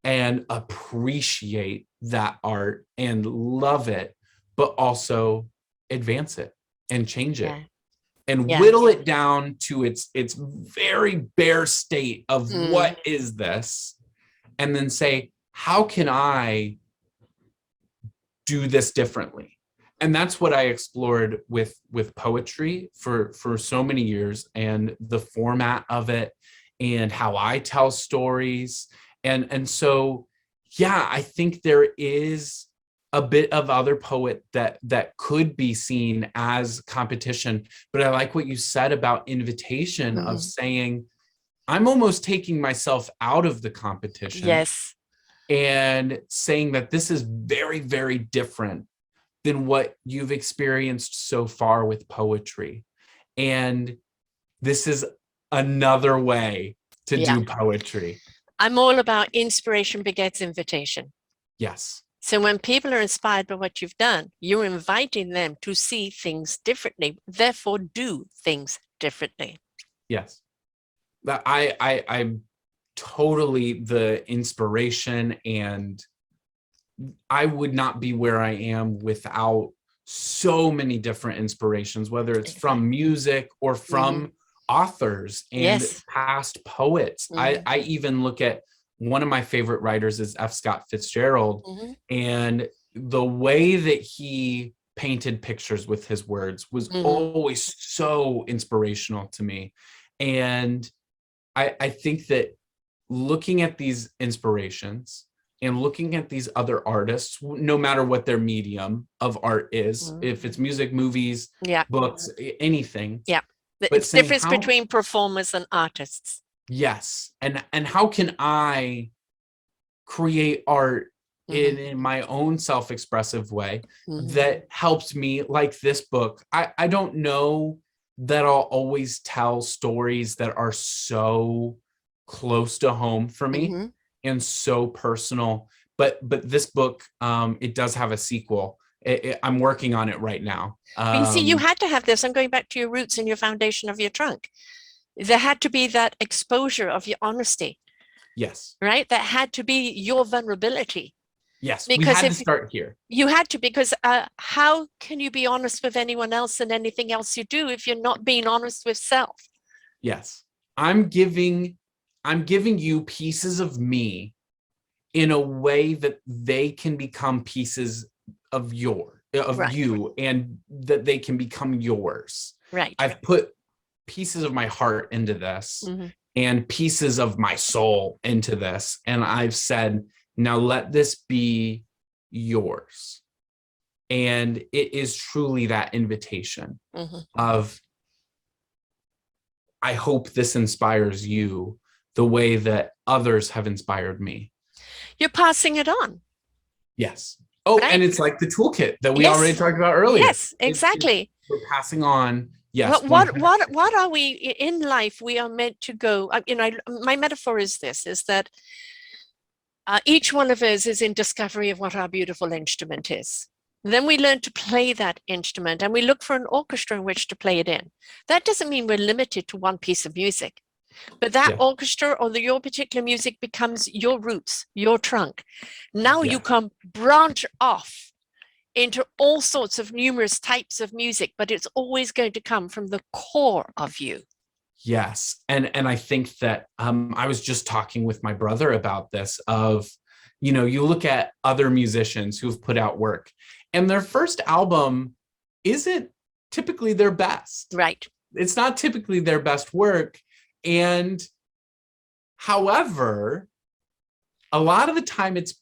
and appreciate that art and love it, but also advance it and change it Yeah. and Yeah. whittle it down to its very bare state of what is this, and then say, how can I do this differently? And that's what I explored with poetry for so many years, and the format of it and how I tell stories. And so, yeah, I think there is a bit of other poet that could be seen as competition. But I like what you said about invitation, of saying, I'm almost taking myself out of the competition. Yes. And saying that this is very, very different than what you've experienced so far with poetry. And this is another way to do poetry. I'm all about inspiration begets invitation. Yes. So when people are inspired by what you've done, you're inviting them to see things differently, therefore do things differently. Yes. I'm totally the inspiration, and I would not be where I am without so many different inspirations, whether it's from music or from authors and past poets. I even look at, one of my favorite writers is F. Scott Fitzgerald, and the way that he painted pictures with his words was always so inspirational to me. And I think that looking at these inspirations and looking at these other artists, no matter what their medium of art is, if it's music, movies, books, anything. Yeah. But it's difference between performers and artists. Yes. And how can I create art in my own self-expressive way that helps me, like this book. I don't know that I'll always tell stories that are so close to home for me and so personal, but this book, it does have a sequel. I'm working on it right now. You see, you had to have this. I'm going back to your roots and your foundation of your trunk. There had to be that exposure of your honesty. Yes. Right? That had to be your vulnerability. Yes, because we had to start here. You had to, because how can you be honest with anyone else and anything else you do if you're not being honest with self? Yes. I'm giving you pieces of me in a way that they can become pieces of you, and that they can become yours. Right. I've put pieces of my heart into this and pieces of my soul into this. And I've said, now let this be yours. And it is truly that invitation of, I hope this inspires you the way that others have inspired me. You're passing it on. Yes. Oh, right? And it's like the toolkit that we already talked about earlier. Yes, exactly. We're passing on. Yes. What are we in life? We are meant to go. My metaphor is this: is that each one of us is in discovery of what our beautiful instrument is. Then we learn to play that instrument, and we look for an orchestra in which to play it in. That doesn't mean we're limited to one piece of music, but that orchestra or your particular music becomes your roots, your trunk. Now you can branch off into all sorts of numerous types of music, but it's always going to come from the core of you. Yes. And I think that I was just talking with my brother about this of, you look at other musicians who've put out work and their first album isn't typically their best. Right. It's not typically their best work. And however, a lot of the time it's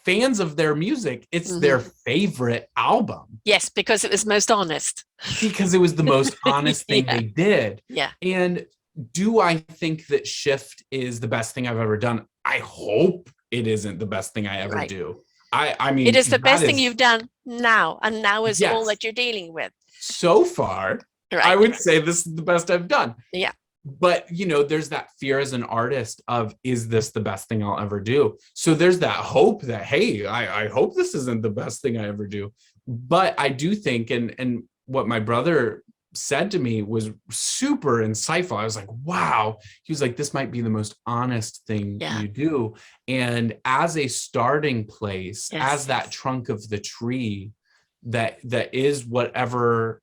fans of their music, it's their favorite album. Yes, because it was most honest. Because it was the most honest thing they did. Yeah. And do I think that Shift is the best thing I've ever done? I hope it isn't the best thing I ever do. I mean, it is the best thing you've done now, and now is all that you're dealing with. So far, I would say this is the best I've done. Yeah. But, there's that fear as an artist of, is this the best thing I'll ever do? So there's that hope that, hey, I hope this isn't the best thing I ever do. But I do think, and what my brother said to me was super insightful. I was like, wow. He was like, this might be the most honest thing you do. And as a starting place, as that trunk of the tree, that is whatever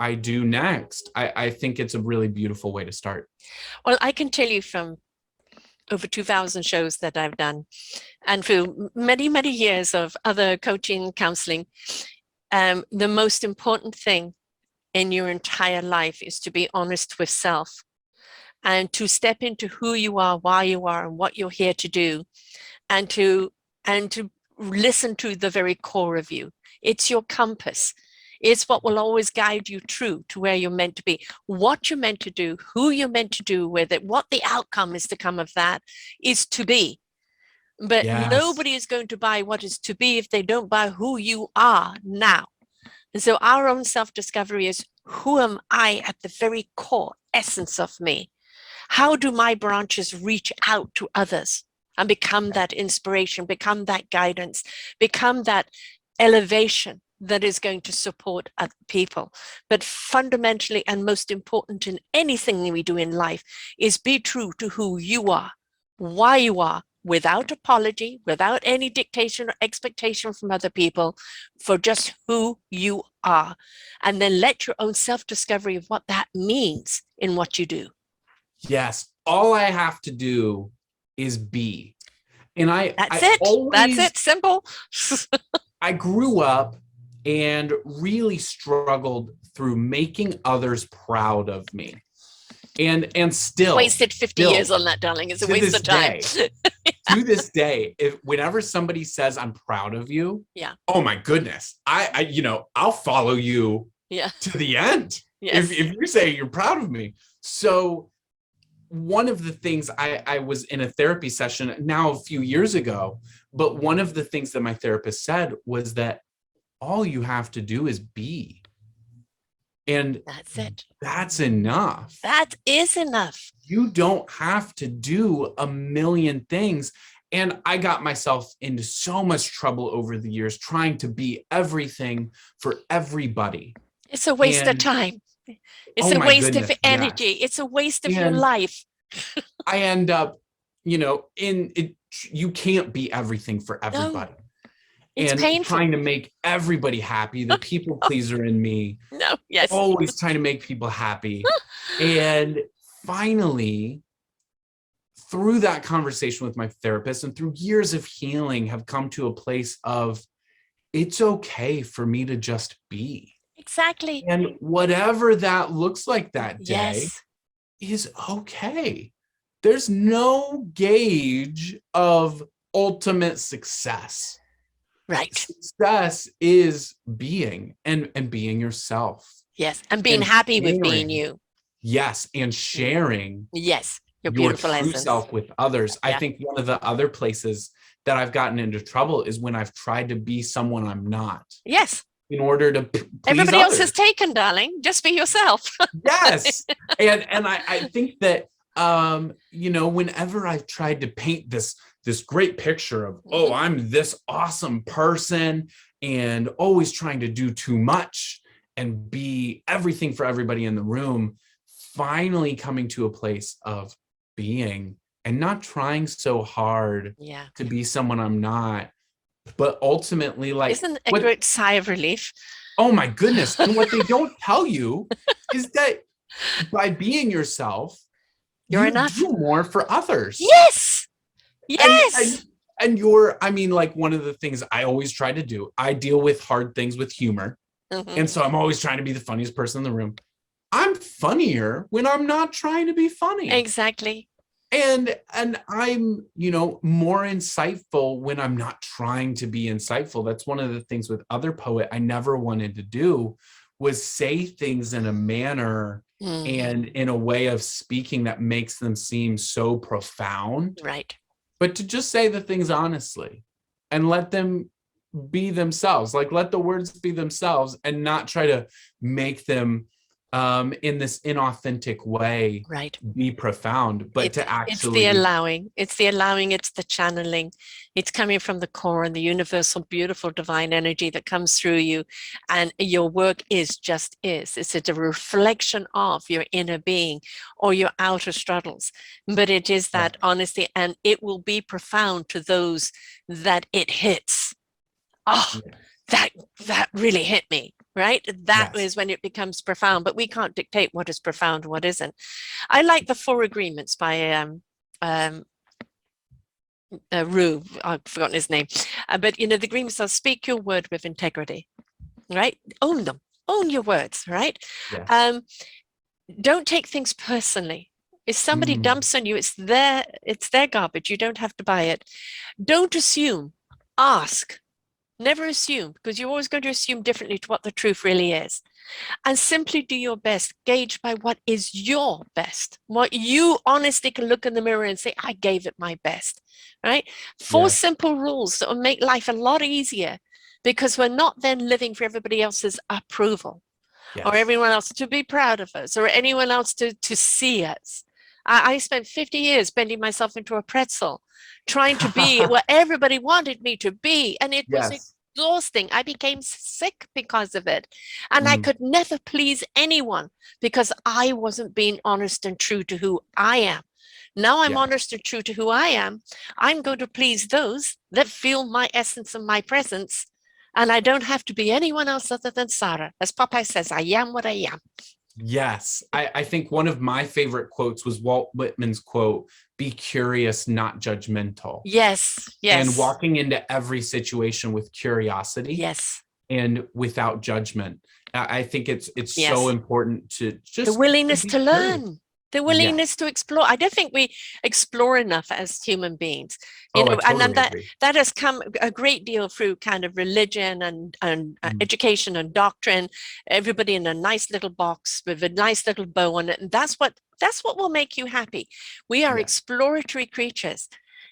I do next. I think it's a really beautiful way to start. Well, I can tell you from over 2,000 shows that I've done and through many, many years of other coaching, counseling, the most important thing in your entire life is to be honest with self and to step into who you are, why you are, and what you're here to do, and to listen to the very core of you. It's your compass. It's what will always guide you true to where you're meant to be, what you're meant to do, who you're meant to do with it, what the outcome is to come of that is to be. But Yes. nobody is going to buy what is to be if they don't buy who you are now. And so our own self-discovery is, who am I at the very core essence of me? How do my branches reach out to others and become that inspiration, become that guidance, become that elevation that is going to support other people? But fundamentally and most important in anything we do in life is be true to who you are, why you are, without apology, without any dictation or expectation from other people, for just who you are. And then let your own self-discovery of what that means in what you do. Yes. All I have to do is be. And That's it. Simple. I grew up and really struggled through making others proud of me. And still wasted 50 years on that, darling. It's a waste of time. To this day, whenever somebody says I'm proud of you, yeah, oh my goodness, I'll follow you to the end. Yes. If you say you're proud of me. So one of the things I was in a therapy session now a few years ago, but one of the things that my therapist said was that all you have to do is be. And that's it. That's enough. That is enough. You don't have to do a million things. And I got myself into so much trouble over the years trying to be everything for everybody. It's a waste of time. It's a waste of energy. It's a waste of your life. I end up, you can't be everything for everybody. No. It's painful. Trying to make everybody happy, the people pleaser in me. No, yes. Always trying to make people happy. And finally, through that conversation with my therapist and through years of healing, have come to a place of, it's okay for me to just be. Exactly. And whatever that looks like that day is okay. There's no gauge of ultimate success. Right. Success is being and being yourself. Yes. And being happy with being you. Yes. And sharing. Yes. Your beautiful true self with others. I think one of the other places that I've gotten into trouble is when I've tried to be someone I'm not. Yes. In order to please everybody others. Else is taken, darling. Just be yourself. Yes. And I think that whenever I've tried to paint this great picture of, oh, I'm this awesome person and always trying to do too much and be everything for everybody in the room, finally coming to a place of being and not trying so hard to be someone I'm not, but ultimately, like, isn't it a great sigh of relief? Oh my goodness. And what they don't tell you is that by being yourself, you're enough. Do more for others. Yes. Yes. And like one of the things I always try to do, I deal with hard things with humor. And so I'm always trying to be the funniest person in the room. I'm funnier when I'm not trying to be funny. Exactly. And I'm, more insightful when I'm not trying to be insightful. That's one of the things with otherpoet I never wanted to do, was say things in a manner and in a way of speaking that makes them seem so profound. Right. But to just say the things honestly and let them be themselves, like let the words be themselves and not try to make them in this inauthentic way be profound, but to actually it's the allowing, it's the channeling, it's coming from the core and the universal beautiful divine energy that comes through you, and your work it's a reflection of your inner being or your outer struggles, but it is that honesty, and it will be profound to those that it hits. That really hit me. right? That Yes. is when it becomes profound, but we can't dictate what is profound, what isn't. I like the Four Agreements by um, Rue, I've forgotten his name, but the agreements are speak your word with integrity, right? Own them, own your words, right? Yes. Um, don't take things personally. If somebody dumps on you, it's their garbage. You don't have to buy it. Don't assume, ask. Never assume, because you're always going to assume differently to what the truth really is. And simply do your best, gauge by what is your best, what you honestly can look in the mirror and say, I gave it my best, right? Four Yes. simple rules that will make life a lot easier, because we're not then living for everybody else's approval or Yes. everyone else to be proud of us or anyone else to see us. I spent 50 years bending myself into a pretzel, trying to be what everybody wanted me to be. And it was Yes. exhausting. I became sick because of it. And I Mm. could never please anyone because I wasn't being honest and true to who I am. Now I'm Yeah. honest and true to who I am. I'm going to please those that feel my essence and my presence. And I don't have to be anyone else other than Sarah. As Popeye says, I am what I am. Yes. I think one of my favorite quotes was Walt Whitman's quote, be curious, not judgmental. Yes, And yes, walking into every situation with curiosity yes, and without judgment. I think it's so yes. important to The just to willingness be to curious. learn, the Yes. willingness to explore. I don't think we explore enough as human beings, Oh, I and then totally that agree. that has come a great deal through kind of religion and Mm. education and doctrine. Everybody in a nice little box with a nice little bow on it, and that's what will make you happy. We are Yes. exploratory creatures.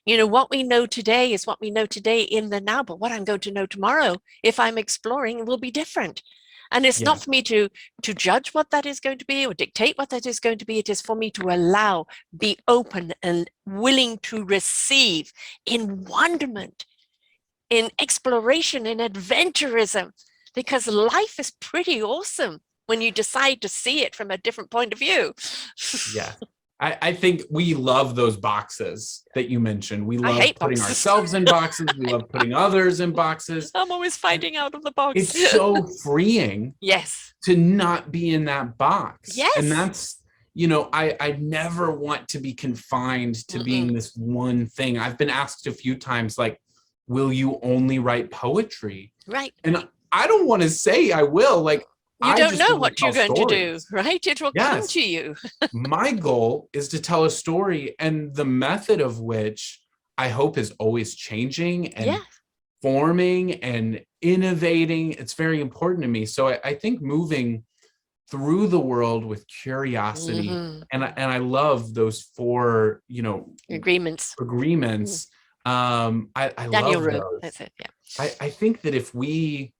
What we know today is what we know today in the now, but what I'm going to know tomorrow, if I'm exploring, will be different. And it's not Yes. for me to judge what that is going to be or dictate what that is going to be. It is for me to allow, be open and willing to receive in wonderment, in exploration, in adventurism, because life is pretty awesome when you decide to see it from a different point of view. Yes. I think we love those boxes that you mentioned. We I love hate putting boxes. ourselves in boxes. We love putting others in boxes. I'm always And fighting out of the box. it's so freeing Yes. to not be in that box. And Yes. that's, I never want to be confined to Mm-mm. being this one thing. I've been asked a few times, like, will you only write poetry? Right. And I don't want to say I will. Like, You I don't just know want to what you're tell going to do, stories. right? It will come Yes. to you. My goal is to tell a story, and the method of which I hope is always changing and Yeah. forming and innovating. It's very important to me. So I think moving through the world with curiosity, Mm-hmm. and I love those four, Agreements. agreements. I Daniel love Rowe. those. That's it. Yeah. I think that if we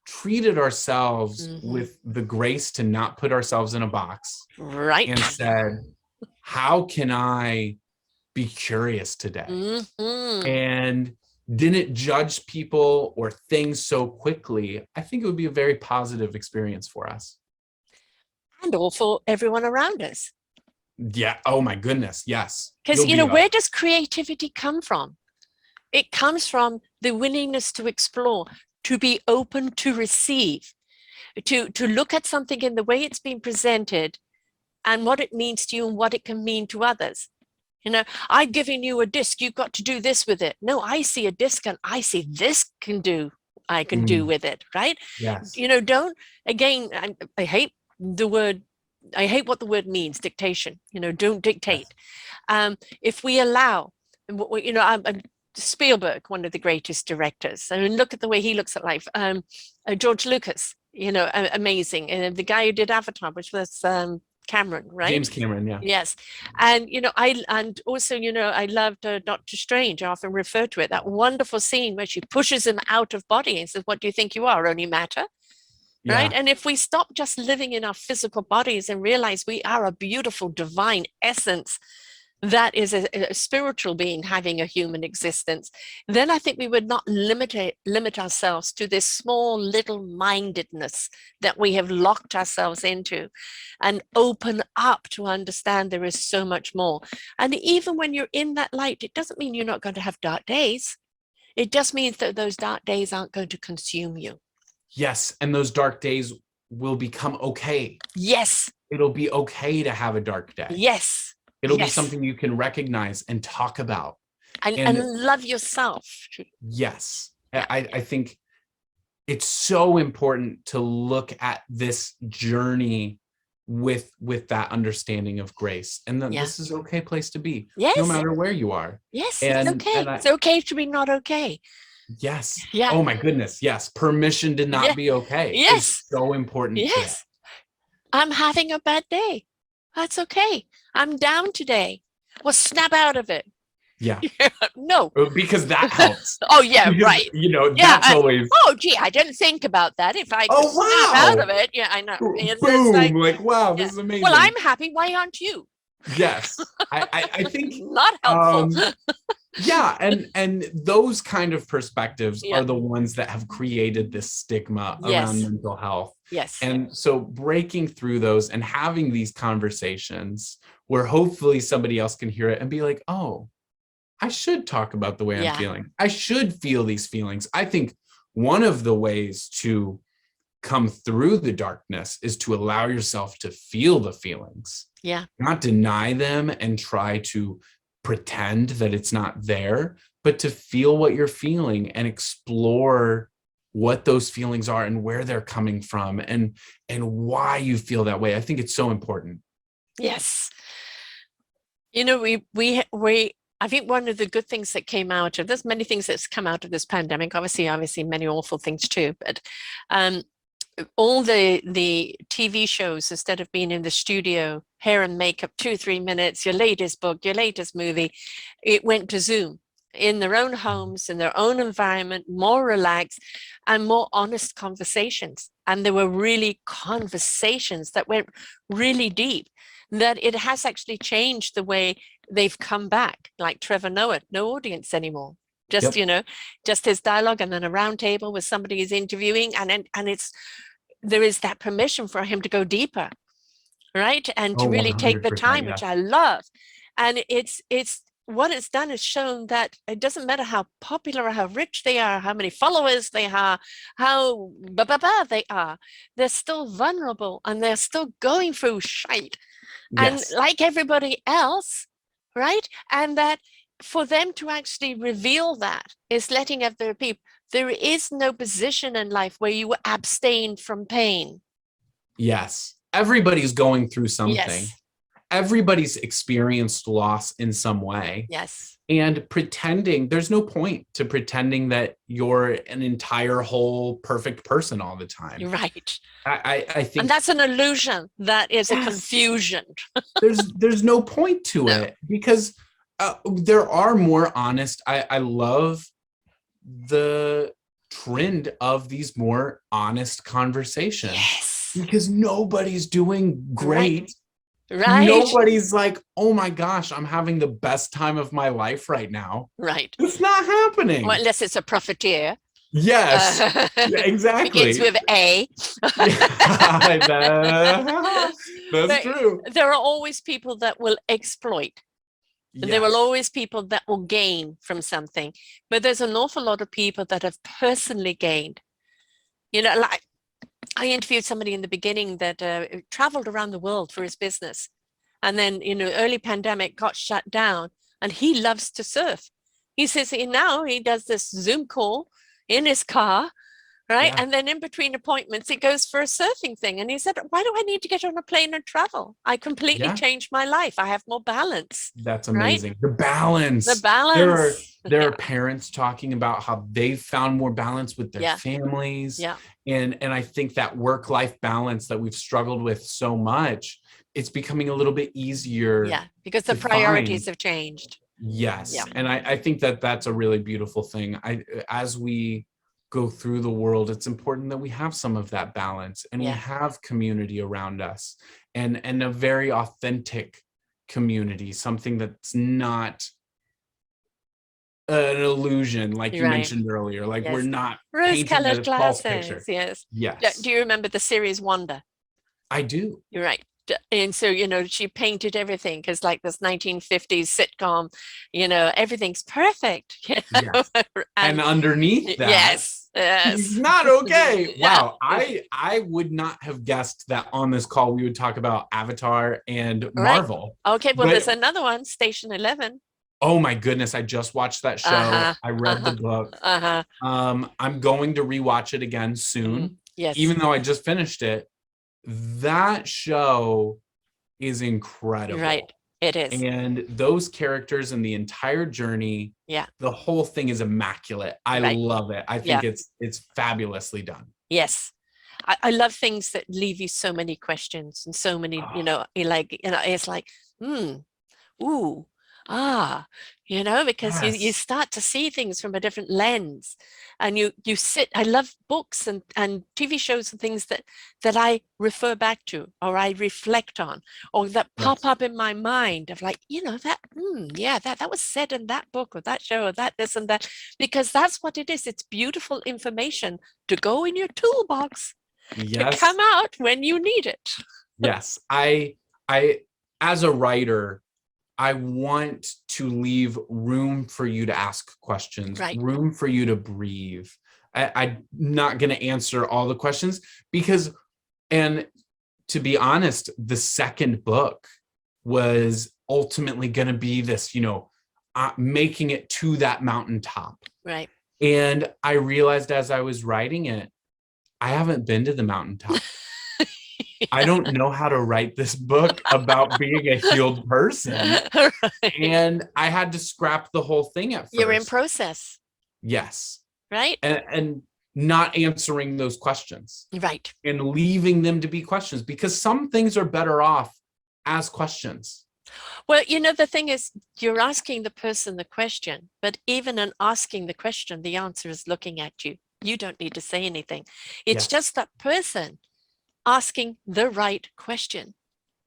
treated ourselves Mm-hmm. with the grace to not put ourselves in a box Right. and said, how can I be curious today? Mm-hmm. And didn't judge people or things so quickly, I think it would be a very positive experience for us. And all for everyone around us. Yeah. Oh my goodness. Yes. Because, You'll be where does creativity come from? It comes from the willingness to explore, to be open to receive, to look at something in the way it's been presented and what it means to you and what it can mean to others. I've given you a disc, you've got to do this with it. No, I see a disc and I see this I can do Mm, with it, right? yes. Don't, again, I hate the word, I hate what the word means, dictation. Don't Yes. dictate. If we allow, I'm Spielberg, one of the greatest directors. I mean, look at the way he looks at life. George Lucas, amazing. And the guy who did Avatar, which was Cameron, right? James Cameron. Yeah. Yes. And, and also, I loved Doctor Strange. I often refer to it, that wonderful scene where she pushes him out of body and says, what do you think you are? Only matter? Right. Yeah. And if we stop just living in our physical bodies and realize we are a beautiful divine essence that is a spiritual being having a human existence, then I think we would not limit ourselves to this small little mindedness that we have locked ourselves into, and open up to understand there is so much more. And even when you're in that light, it doesn't mean you're not going to have dark days. It just means that those dark days aren't going to consume you. Yes. And those dark days will become okay. Yes. It'll be okay to have a dark day. Yes. It'll be Yes. something you can recognize and talk about. And love yourself. Yes. Yeah. I think it's so important to look at this journey with that understanding of grace, and that this is okay place to be, Yes. no matter where you are. Yes, And, it's okay. It's okay to be not okay. Yes. Yeah. Oh my goodness. Yes. Permission to not be okay. Yes. Is so important. Yes. Today. I'm having a bad day. That's okay. I'm down today. Well, snap out of it. Yeah. No. Because that helps. Oh yeah, because, right. You know, that's always. Oh gee, I didn't think about that. If I could snap out of it, yeah, I know. And boom, like wow, this is amazing. Well, I'm happy. Why aren't you? Yes, I think not helpful. Yeah, and those kind of perspectives are the ones that have created this stigma around mental health. Yes. And so breaking through those and having these conversations where hopefully somebody else can hear it and be like, oh, I should talk about the way I'm feeling. I should feel these feelings. I think one of the ways to come through the darkness is to allow yourself to feel the feelings. Yeah. Not deny them and try to pretend that it's not there, but to feel what you're feeling and explore what those feelings are and where they're coming from and why you feel that way. I think it's so important. Yes. You know, we I think one of the good things that came out of, there's many things that's come out of this pandemic, obviously many awful things too, but all the TV shows, instead of being in the studio, hair and makeup, 2-3 minutes, your latest book, your latest movie, it went to Zoom in their own homes, in their own environment, more relaxed and more honest conversations. And there were really conversations that went really deep, that it has actually changed the way they've come back, like Trevor Noah, no audience anymore. Just, you know, just his dialogue, and then a round table with somebody he's interviewing, and there is that permission for him to go deeper, right? And to really take the time, which I love. And it's what it's done is shown that it doesn't matter how popular or how rich they are, how many followers they have, how they are, they're still vulnerable and they're still going through shite. Yes. And like everybody else, right? And that for them to actually reveal that is letting other people, there is no position in life where you abstain from pain. Yes. Everybody's going through something. Yes. Everybody's experienced loss in some way. Yes. And pretending, there's no point to pretending that you're an entire whole perfect person all the time. You're right. I think, and that's an illusion. That is a confusion. there's no point to it, because there are more honest. I love the trend of these more honest conversations. Yes. Because nobody's doing great. Right. Nobody's like, oh my gosh, I'm having the best time of my life right now. Right. It's not happening. Well, unless it's a profiteer. Yes, exactly. Begins with A. That's true. There are always people that will exploit. Yes. There will always people that will gain from something. But there's an awful lot of people that have personally gained. You know, like I interviewed somebody in the beginning that traveled around the world for his business. And then, you know, early pandemic got shut down, and he loves to surf. He says now he does this Zoom call in his car, right? Yeah. And then in between appointments, he goes for a surfing thing. And he said, why do I need to get on a plane and travel? I completely changed my life. I have more balance. That's amazing. Right? The balance. The balance. There are parents talking about how they've found more balance with their families. Yeah. And I think that work-life balance that we've struggled with so much, it's becoming a little bit easier. Yeah, because the priorities have changed. Yes. Yeah. And I think that that's a really beautiful thing. As we go through the world, it's important that we have some of that balance, and we have community around us, and a very authentic community, something that's not an illusion, like you mentioned earlier. Like we're not rose-colored glasses. Yes. Yes. Do you remember the series Wanda? I do. You're right. And so, you know, she painted everything because like this 1950s sitcom, you know, everything's perfect. You know? Yes. And underneath that Yes. He's not okay. Yeah. Wow. I would not have guessed that on this call we would talk about Avatar and Right. Marvel. Okay. Well, there's But another one, Station 11. oh my goodness, I just watched that show. Uh-huh. I read the Uh-huh. book. Uh-huh. I'm going to rewatch it again soon, Yes. even though I just finished it. That show is Right. incredible. It is. And those characters and the entire journey, Yeah. the whole thing is immaculate. I Right. love it. I Yeah. think it's fabulously done. Yes. I love things that leave you so many questions and so many, Oh, it's like, ooh, because you yes. start to see things from a different lens, and you sit. I love books and TV shows and things that I refer back to, or I reflect on, or that pop Yes. up in my mind of like, that was said in that book or that show or that this and that, because that's what it is. It's beautiful information to go in your toolbox to Yes. come out when you need it. Yes. I as a writer, I want to leave room for you to ask questions, Right. room for you to breathe. I'm not going to answer all the questions and to be honest, the second book was ultimately going to be this, making it to that mountaintop. Right. And I realized as I was writing it, I haven't been to the mountaintop. I don't know how to write this book about being a healed person. Right. And I had to scrap the whole thing at first. You're in process. Yes. Right. And not answering those questions. Right. And leaving them to be questions, because some things are better off as questions. Well, the thing is, you're asking the person the question, but even in asking the question, the answer is looking at you. You don't need to say anything. It's Yes. just that person asking the right question.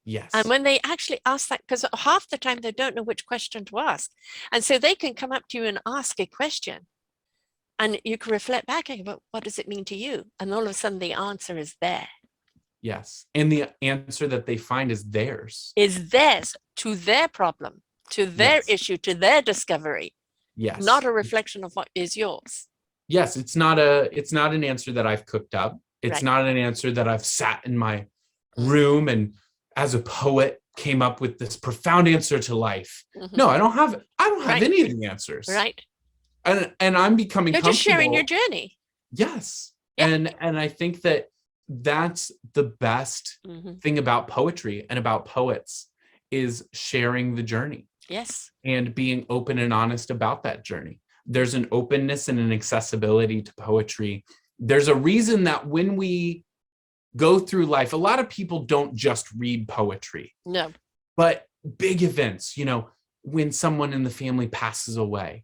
Yes. And when they actually ask that, because half the time they don't know which question to ask. And so they can come up to you and ask a question. And you can reflect back and go, what does it mean to you? And all of a sudden the answer is there. Yes. And the answer that they find is theirs. Is theirs to their problem, to their Yes. issue, to their discovery. Yes. Not a reflection of what is yours. Yes. It's not an answer that I've cooked up. It's Right. not an answer that I've sat in my room and as a poet came up with this profound answer to life. Mm-hmm. No, I don't have Right. any of the answers. Right. And I'm becoming You're just sharing your journey. Yes. Yeah. And I think that that's the best thing about poetry and about poets is sharing the journey. Yes. And being open and honest about that journey. There's an openness and an accessibility to poetry. There's a reason that when we go through life, a lot of people don't just read poetry. No. But big events, when someone in the family passes away,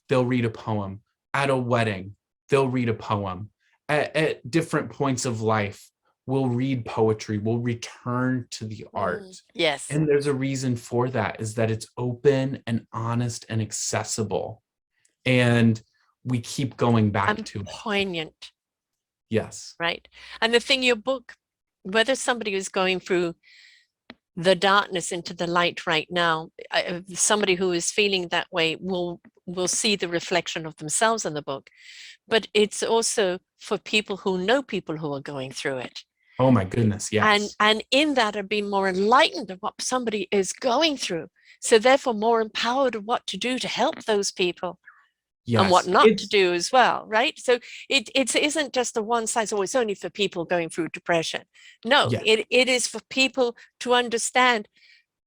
they'll read a poem. At a wedding, they'll read a poem. At different points of life, we'll read poetry. We'll return to the art. Yes. And there's a reason for that, is that it's open and honest and accessible. And we keep going back to it. Poignant. Yes. Right. And the thing, your book, whether somebody is going through the darkness into the light right now, somebody who is feeling that way will see the reflection of themselves in the book. But it's also for people who know people who are going through it. Oh my goodness, yes. And in that are being more enlightened of what somebody is going through. So therefore more empowered of what to do to help those people. Yes. And what not to do as well, right? So it isn't just a one size, oh, it's only for people going through depression. No, yes. It is for people to understand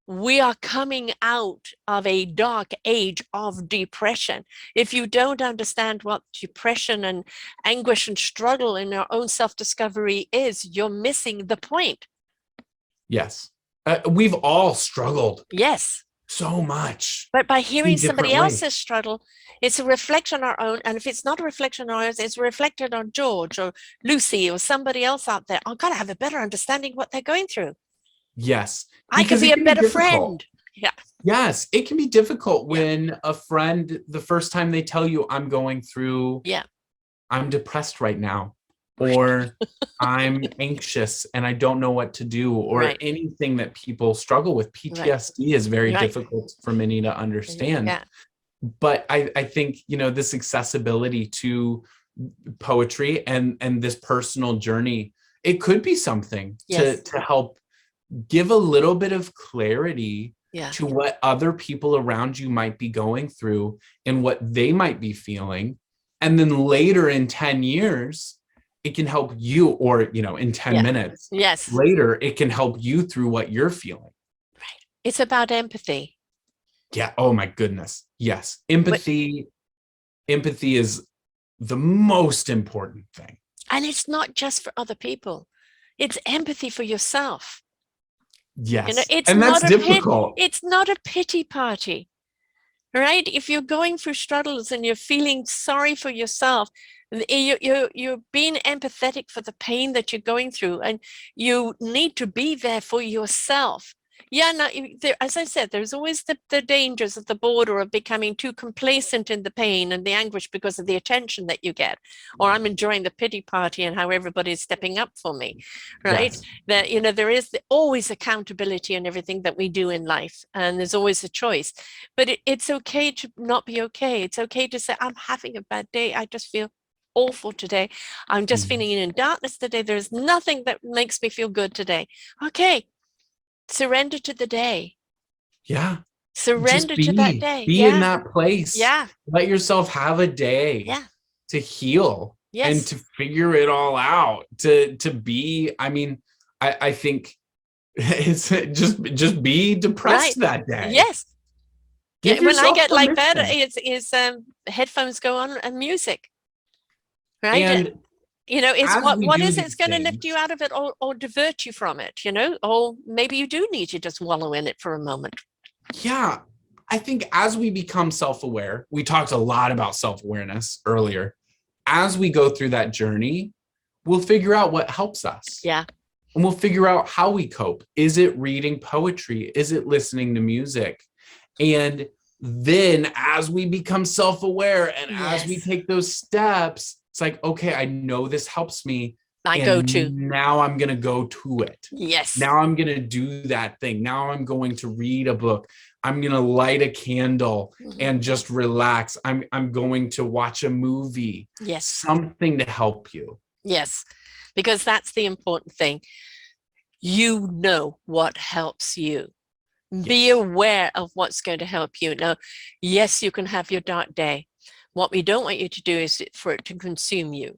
we are coming out of a dark age of depression. If you don't understand what depression and anguish and struggle in our own self-discovery is, you're missing the point. Yes. We've all struggled. Yes. So much. But by hearing somebody else's struggle, it's a reflection on our own. And if it's not a reflection on ours, it's reflected on George or Lucy or somebody else out there. I've got to have a better understanding what they're going through. Yes. I can be a better friend. Yeah. Yes. It can be difficult when a friend, the first time they tell you I'm going through, I'm depressed right now, or I'm anxious and I don't know what to do, or anything that people struggle with. PTSD is very difficult for many to understand. Yeah. But I think, this accessibility to poetry and this personal journey, it could be something Yes. to help give a little bit of clarity Yeah. to what other people around you might be going through and what they might be feeling. And then later in 10 years, it can help you, or, in 10 Yeah. minutes Yes. later, it can help you through what you're feeling. Right. It's about empathy. Yeah. Oh my goodness. Yes. But, Empathy is the most important thing. and it's not just for other people. It's empathy for yourself. Yes. It's And that's not difficult. it's not a pity party, right? If you're going through struggles and you're feeling sorry for yourself, you're being empathetic for the pain that you're going through, and you need to be there for yourself. Yeah, now, as I said, there's always the dangers at the border of becoming too complacent in the pain and the anguish because of the attention that you get. Or I'm enjoying the pity party and how everybody's stepping up for me, right? Yes. That, there is always accountability in everything that we do in life, and there's always a choice. But it's okay to not be okay. It's okay to say, I'm having a bad day. I just feel awful today. I'm just feeling in darkness today. There's nothing that makes me feel good today. Okay. Surrender to the day. Yeah. Surrender Just to that day. be in Yeah. that place. Yeah. Let yourself have a day Yeah. to heal and Yes. to figure it all out, to be, I think it's just be depressed Right. that day. Yes. Give Yeah. When I yourself get like that, permission. it's headphones go on and music, right? And It's as we what do is it? It's these going to lift you things, out of it, or divert you from it, or maybe you do need to just wallow in it for a moment. yeah, I think as we become self-aware, we talked a lot about self-awareness earlier. As we go through that journey, we'll figure out what helps us. Yeah. And we'll figure out how we cope. Is it reading poetry? Is it listening to music? And then as we become self-aware and as we Yes. take those steps, it's like, okay, I know this helps me. I go And to. now I'm going to go to it. Yes. Now I'm going to do that thing. Now I'm going to read a book. I'm going to light a candle and just relax. I'm going to watch a movie. Yes. Something to help you. Yes. Because that's the important thing. You know what helps you. Yes. Be aware of what's going to help you. Now, yes, you can have your dark day. What we don't want you to do is for it to consume you.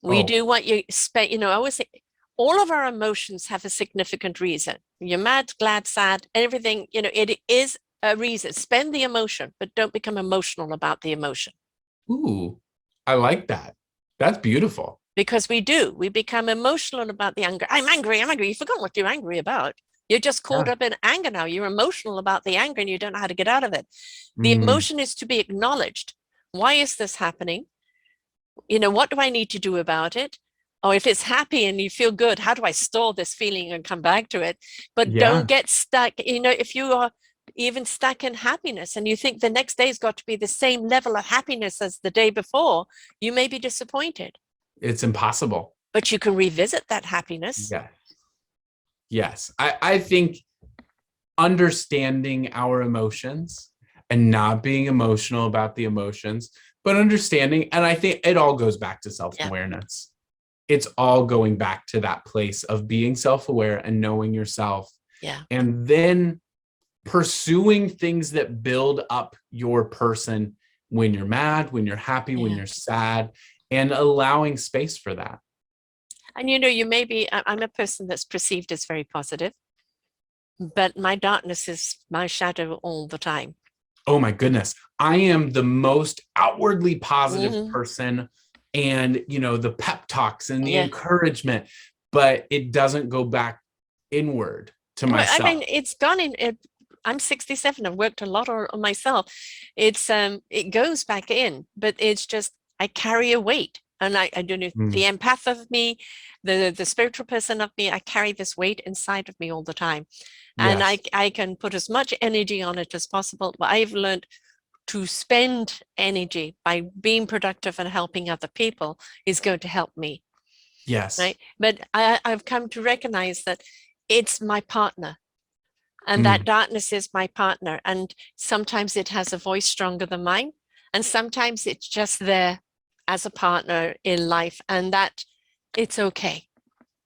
We do want you spend, I always say all of our emotions have a significant reason. You're mad, glad, sad, everything, it is a reason. Spend the emotion, but don't become emotional about the emotion. Ooh, I like that. That's beautiful. Because we become emotional about the anger. I'm angry. You forgot what you're angry about. You're just caught up in anger now. You're emotional about the anger and you don't know how to get out of it. The emotion is to be acknowledged. Why is this happening? What do I need to do about it? Or if it's happy and you feel good, how do I store this feeling and come back to it? But don't get stuck. If you are even stuck in happiness and you think the next day's got to be the same level of happiness as the day before, you may be disappointed. It's impossible. But you can revisit that happiness. Yes. I think understanding our emotions and not being emotional about the emotions, but understanding, and I think it all goes back to self-awareness. It's all going back to that place of being self-aware and knowing yourself. Yeah. And then pursuing things that build up your person when you're mad, when you're happy, when you're sad, and allowing space for that. And you may be, I'm a person that's perceived as very positive, but my darkness is my shadow all the time. Oh my goodness. I am the most outwardly positive person, and the pep talks and the encouragement, but it doesn't go back inward to myself. I mean, it's gone in. I'm 67. I've worked a lot on myself. It goes back in, but it's just I carry a weight, and I don't know, the empath of me, the spiritual person of me, I carry this weight inside of me all the time. And I can put as much energy on it as possible. But I've learned to spend energy by being productive and helping other people is going to help me. Yes. Right. But I've come to recognize that it's my partner. And that darkness is my partner. And sometimes it has a voice stronger than mine. And sometimes it's just there as a partner in life, and that it's okay.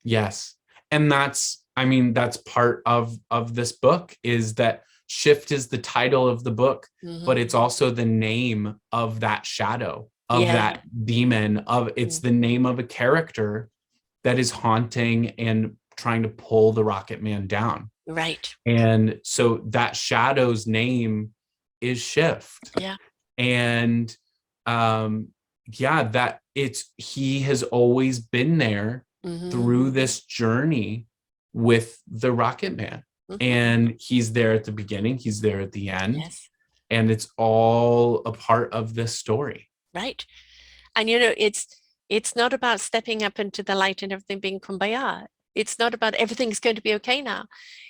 Yes. And that's, I mean, that's part of this book, is that shift is the title of the book, but it's also the name of that shadow, of that demon, of it's the name of a character that is haunting and trying to pull the Rocket Man down. Right. And so that shadow's name is Shift. Yeah. And that he has always been there through this journey with the Rocket Man. And he's there at the beginning, he's there at the end. Yes. And it's all a part of this story. Right. And you know, it's not about stepping up into the light and everything being kumbaya. It's not about everything's going to be okay now.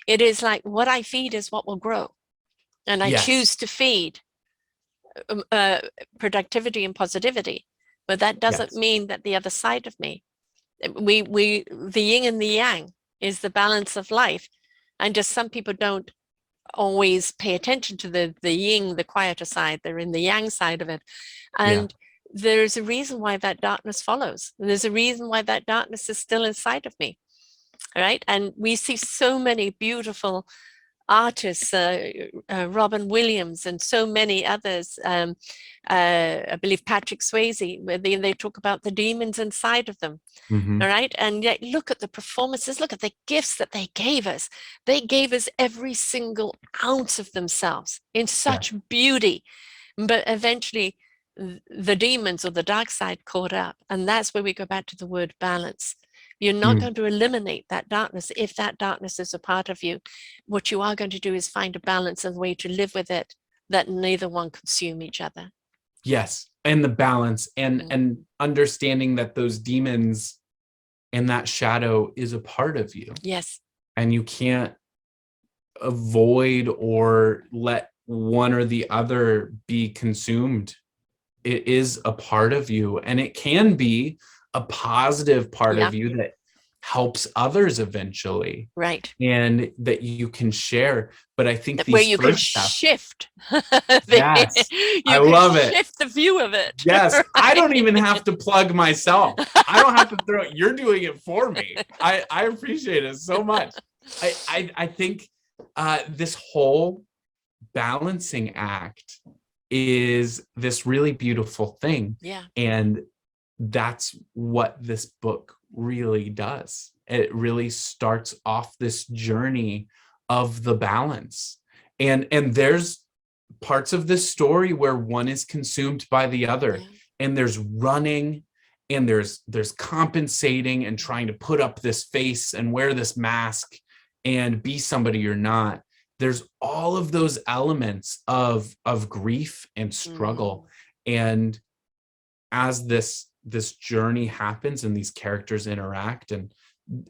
It is like, what I feed is what will grow. And I choose to feed productivity and positivity. But that doesn't mean that the other side of me, the yin and the yang is the balance of life. And just some people don't always pay attention to the yin, the quieter side. They're in the yang side of it. And there's a reason why that darkness follows. There's a reason why that darkness is still inside of me. Right. And we see so many beautiful artists, Robin Williams and so many others, I believe Patrick Swayze, where they talk about the demons inside of them. All right. And yet look at the performances, look at the gifts that they gave us. They gave us every single ounce of themselves in such beauty. But eventually the demons or the dark side caught up. And that's where we go back to the word balance. You're not going to eliminate that darkness if that darkness is a part of you. What you are going to do is find a balance and a way to live with it that neither one consume each other. Yes. And the balance and understanding that those demons and that shadow is a part of you. Yes. And you can't avoid or let one or the other be consumed. It is a part of you, and it can be a positive part of you that helps others eventually. Right. And that you can share. But I think where you can shift. Yes. I love it. Shift the view of it. Yes. Right? I don't even have to plug myself. I don't have to throw it. You're doing it for me. I appreciate it so much. I think this whole balancing act is this really beautiful thing. Yeah. And that's what this book really does. It really starts off this journey of the balance. And there's parts of this story where one is consumed by the other. And there's running and there's compensating and trying to put up this face and wear this mask and be somebody you're not. There's all of those elements of grief and struggle. And as this journey happens and these characters interact, and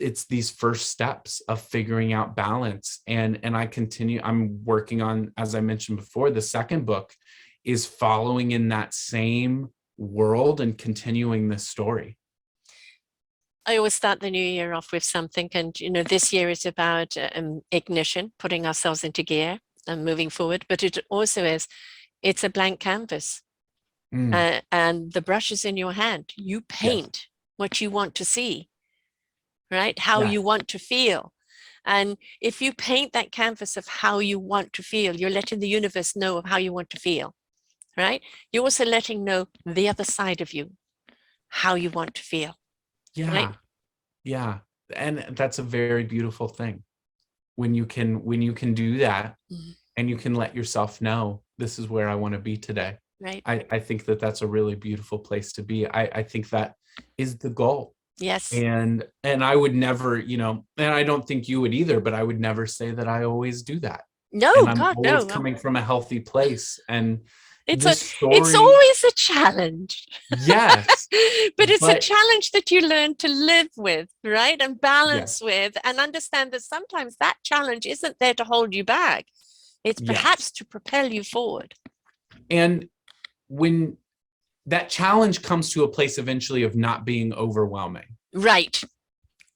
it's these first steps of figuring out balance. And I'm working on, as I mentioned before, the second book is following in that same world and continuing this story. I always start the new year off with something, and this year is about ignition, putting ourselves into gear and moving forward. But it also it's a blank canvas, and the brush is in your hand. You paint what you want to see, right? How you want to feel. And if you paint that canvas of how you want to feel, you're letting the universe know of how you want to feel, right? You're also letting know the other side of you, how you want to feel. Yeah. Right? Yeah. And that's a very beautiful thing when you can do that and you can let yourself know, this is where I want to be today. Right. I think that's a really beautiful place to be. I think that is the goal. Yes. And I would never, and I don't think you would either, but I would never say that I always do that. No, and I'm God, always no. coming from a healthy place. And it's always a challenge. Yes. but it's a challenge that you learn to live with, right? And balance with, and understand that sometimes that challenge isn't there to hold you back. It's perhaps to propel you forward. And when that challenge comes to a place eventually of not being overwhelming. Right.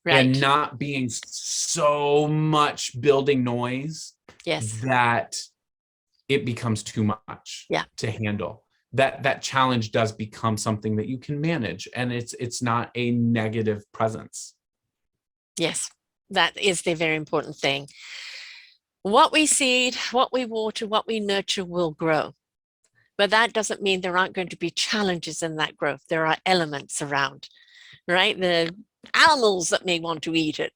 And not being so much building noise that it becomes too much to handle. that challenge does become something that you can manage, and it's not a negative presence. Yes, that is the very important thing. What we seed, what we water, what we nurture will grow. But that doesn't mean there aren't going to be challenges in that growth. There are elements around, right? The animals that may want to eat it.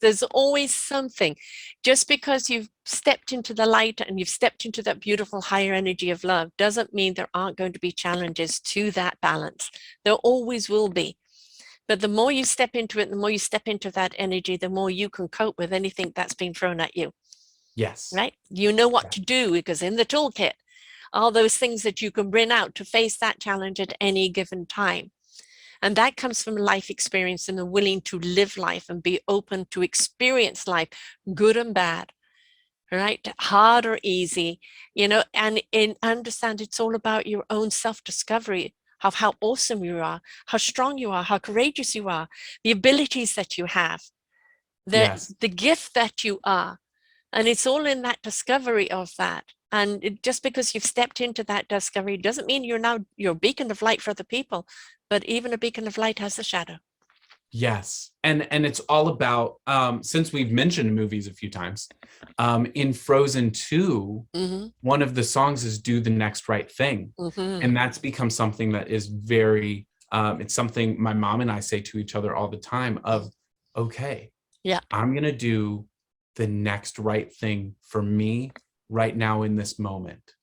There's always something. Just because you've stepped into the light and you've stepped into that beautiful higher energy of love doesn't mean there aren't going to be challenges to that balance. There always will be. But the more you step into it, the more you step into that energy, the more you can cope with anything that's been thrown at you. Yes. Right? You know what to do, because in the toolkit, all those things that you can bring out to face that challenge at any given time. And that comes from life experience and the willing to live life and be open to experience life, good and bad, right? Hard or easy, and understand it's all about your own self-discovery of how awesome you are, how strong you are, how courageous you are, the abilities that you have, the gift that you are. And it's all in that discovery of that. And just because you've stepped into that discovery doesn't mean you're a beacon of light for other people, but even a beacon of light has a shadow. Yes. And it's all about, since we've mentioned movies a few times, in Frozen 2, one of the songs is Do the Next Right Thing. And that's become something that is very, it's something my mom and I say to each other all the time of, okay, I'm going to do the next right thing for me right now in this moment.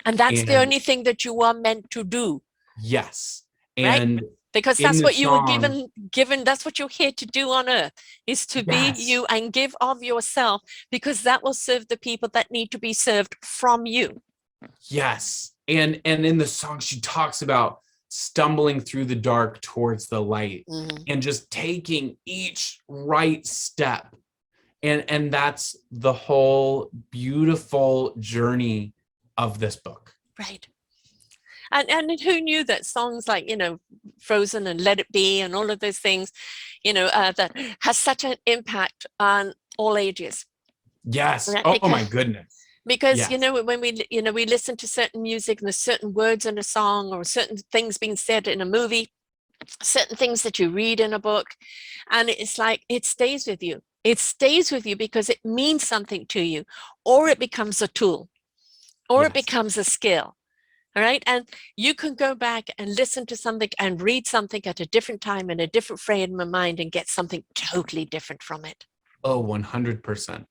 And that's the only thing that you are meant to do. Yes. And right? Because that's what you were given, that's what you're here to do on earth, is to be you and give of yourself, because that will serve the people that need to be served from you. Yes. And in the song, she talks about stumbling through the dark towards the light and just taking each right step. And that's the whole beautiful journey of this book. Right. And who knew that songs like, Frozen and Let It Be and all of those things, that has such an impact on all ages. Yes. Right? Oh my goodness. Because, when we listen to certain music and there's certain words in a song or certain things being said in a movie, certain things that you read in a book, and it's like, it stays with you. It stays with you because it means something to you, or it becomes a tool, or it becomes a skill. All right. And you can go back and listen to something and read something at a different time in a different frame of mind and get something totally different from it. Oh, 100%. And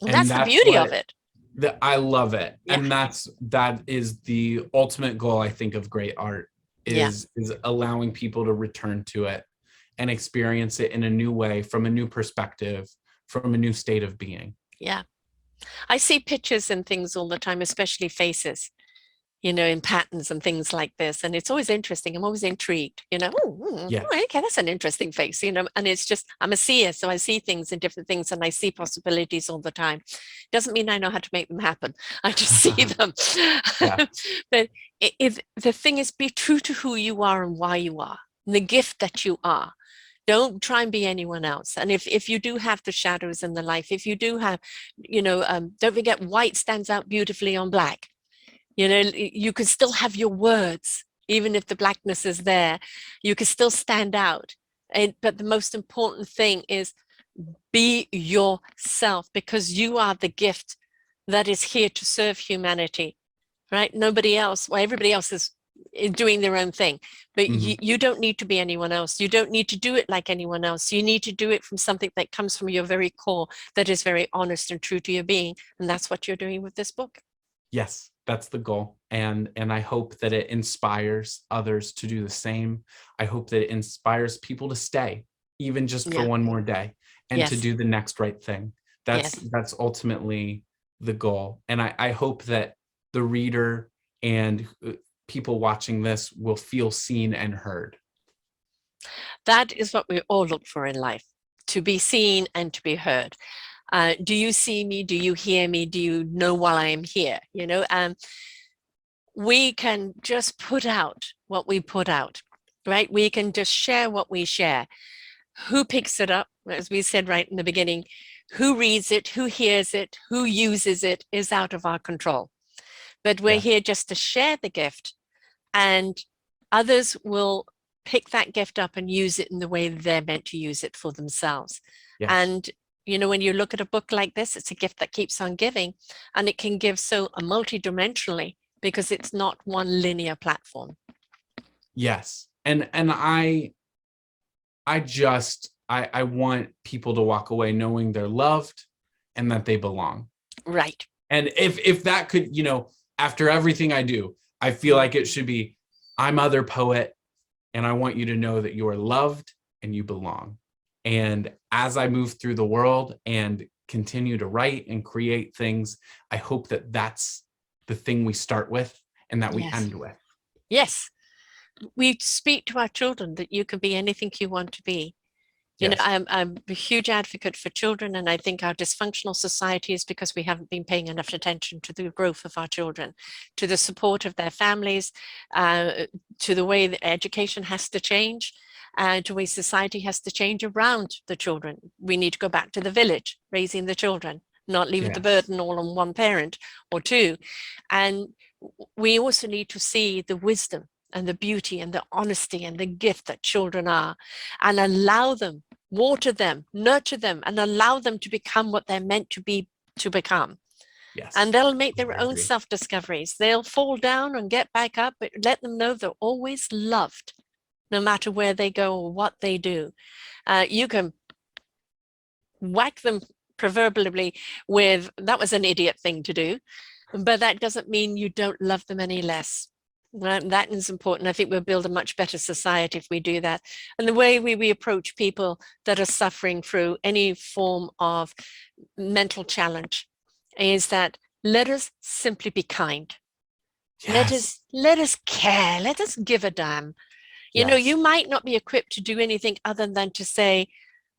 that's the beauty of it. I love it. Yeah. And that is the ultimate goal, I think, of great art is allowing people to return to it and experience it in a new way, from a new perspective, from a new state of being. Yeah. I see pictures and things all the time, especially faces, in patterns and things like this. And it's always interesting. I'm always intrigued, okay, that's an interesting face, and it's just, I'm a seer. So I see things in different things and I see possibilities all the time. Doesn't mean I know how to make them happen. I just see them. But if the thing is, be true to who you are and why you are, and the gift that you are. Don't try and be anyone else. And if you do have the shadows in the life, if you do have, don't forget, white stands out beautifully on black. You can still have your words, even if the blackness is there. You can still stand out. But the most important thing is be yourself, because you are the gift that is here to serve humanity, right? Nobody else, everybody else is doing their own thing, but you don't need to be anyone else. You don't need to do it like anyone else. You need to do it from something that comes from your very core, that is very honest and true to your being. And that's what you're doing with this book. Yes, that's the goal. And I hope that it inspires others to do the same. I hope that it inspires people to stay, even just for one more day, and to do the next right thing. That's ultimately the goal. And I hope that the reader and people watching this will feel seen and heard. That is what we all look for in life, to be seen and to be heard. Do you see me? Do you hear me? Do you know while I am here? We can just put out what we put out, right? We can just share what we share. Who picks it up? As we said right in the beginning, who reads it, who hears it, who uses it is out of our control. But we're here just to share the gift, and others will pick that gift up and use it in the way they're meant to use it for themselves. Yes. And when you look at a book like this, it's a gift that keeps on giving, and it can give so multidimensionally because it's not one linear platform. Yes. And I want people to walk away knowing they're loved and that they belong. Right. And if that could, after everything I do, I feel like it should be, I'm Other Poet, and I want you to know that you are loved and you belong. And as I move through the world and continue to write and create things, I hope that that's the thing we start with and that we end with. Yes. We speak to our children that you can be anything you want to be. I'm a huge advocate for children, and I think our dysfunctional society is because we haven't been paying enough attention to the growth of our children, to the support of their families, to the way that education has to change, to the way society has to change around the children. We need to go back to the village, raising the children, not leave the burden all on one parent or two. And we also need to see the wisdom and the beauty and the honesty and the gift that children are, and allow them, water them, nurture them, and allow them to become what they're meant to be, to become. Yes. And they'll make their own self-discoveries. They'll fall down and get back up, but let them know they're always loved, no matter where they go or what they do. You can whack them proverbially with, that was an idiot thing to do, but that doesn't mean you don't love them any less. That is important. I think we'll build a much better society if we do that. And the way we approach people that are suffering through any form of mental challenge is that let us simply be kind. Yes. Let us care. Let us give a damn. You might not be equipped to do anything other than to say,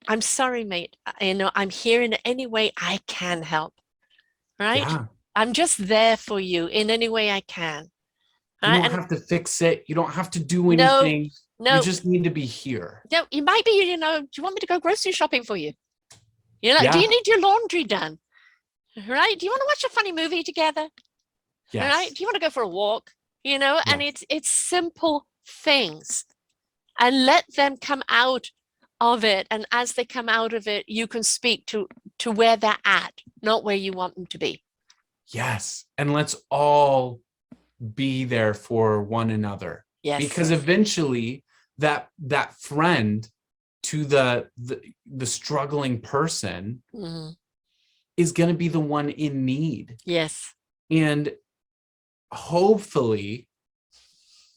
I'm sorry, mate. I'm here in any way I can help. Right? Yeah. I'm just there for you in any way I can. You don't have to fix it. You don't have to do anything. No. You just need to be here. No, you might be, do you want me to go grocery shopping for you? Do you need your laundry done? Right? Do you want to watch a funny movie together? Yes. Right? Do you want to go for a walk? Yes. And it's simple things. And let them come out of it. And as they come out of it, you can speak to where they're at, not where you want them to be. Yes. And let's all be there for one another. Yes. Because eventually that friend to the struggling person is going to be the one in need. Yes. And hopefully,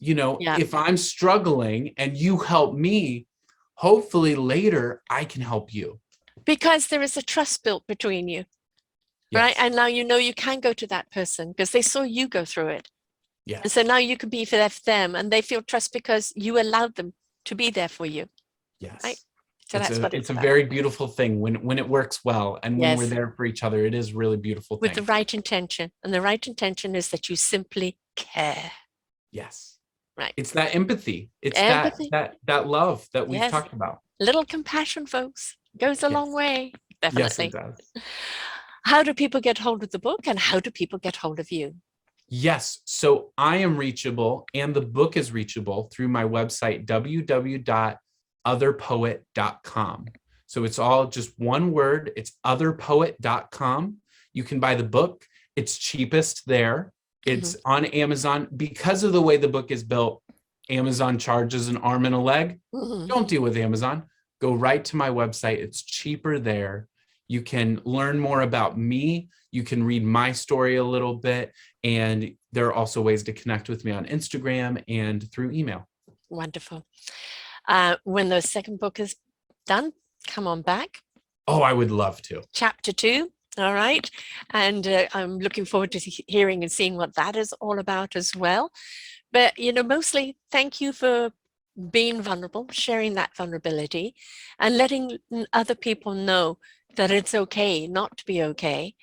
if I'm struggling and you help me, hopefully later I can help you. Because there is a trust built between you. Yes. Right? And now you can go to that person because they saw you go through it. Yes. And so now you can be for them, and they feel trust because you allowed them to be there for you. Yes. Right? So it's a very beautiful thing when it works well, and when we're there for each other, it is really beautiful thing. With the right intention. And the right intention is that you simply care. Yes. Right. It's that empathy. It's empathy. that love that we've talked about. Little compassion, folks, goes a long way. Definitely. Yes, it does. How do people get hold of the book, and how do people get hold of you? Yes. So I am reachable, and the book is reachable through my website, www.otherpoet.com. So it's all just one word. It's otherpoet.com. You can buy the book. It's cheapest there. It's on Amazon. Because of the way the book is built, Amazon charges an arm and a leg. Don't deal with Amazon. Go right to my website. It's cheaper there. You can learn more about me. You can read my story a little bit. And there are also ways to connect with me on Instagram and through email. Wonderful. When the second book is done, come on back. Oh, I would love to. Chapter 2. All right. And I'm looking forward to hearing and seeing what that is all about as well. But, mostly thank you for being vulnerable, sharing that vulnerability, and letting other people know that it's okay not to be okay.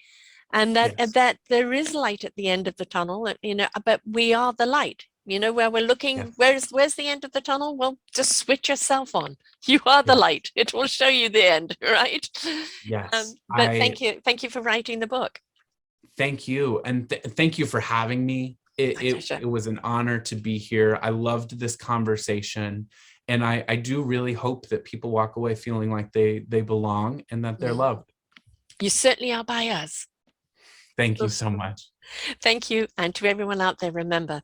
And that there is light at the end of the tunnel, but we are the light, where we're looking, where's the end of the tunnel? Well, just switch yourself on. You are the light. It will show you the end, right? Yes. But thank you for writing the book. Thank you. And thank you for having me. It was an honor to be here. I loved this conversation. And I do really hope that people walk away feeling like they belong and that they're loved. You certainly are by us. Thank you so much. Thank you. And to everyone out there, remember,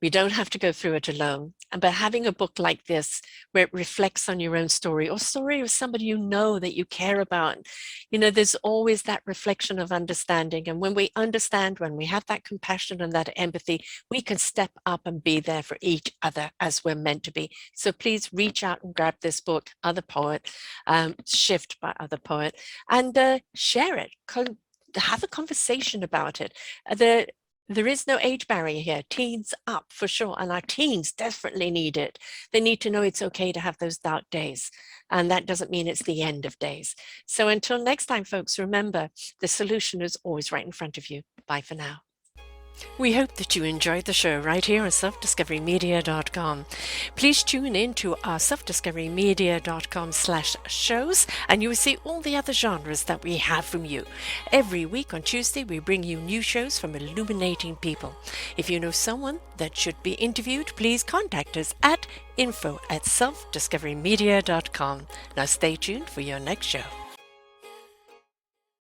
we don't have to go through it alone. But having a book like this, where it reflects on your own story or story of somebody you know that you care about, there's always that reflection of understanding. And when we understand, when we have that compassion and that empathy, we can step up and be there for each other as we're meant to be. So please reach out and grab this book, Other Poet, Shift by Other Poet, and share it. Have a conversation about it. There is no age barrier here. Teens up for sure. And our teens desperately need it. They need to know it's okay to have those dark days. And that doesn't mean it's the end of days. So until next time, folks, remember, the solution is always right in front of you. Bye for now. We hope that you enjoyed the show right here on selfdiscoverymedia.com. Please tune in to our selfdiscoverymedia.com/shows and you will see all the other genres that we have from you. Every week on Tuesday, we bring you new shows from illuminating people. If you know someone that should be interviewed, please contact us at info@selfdiscoverymedia.com. Now stay tuned for your next show.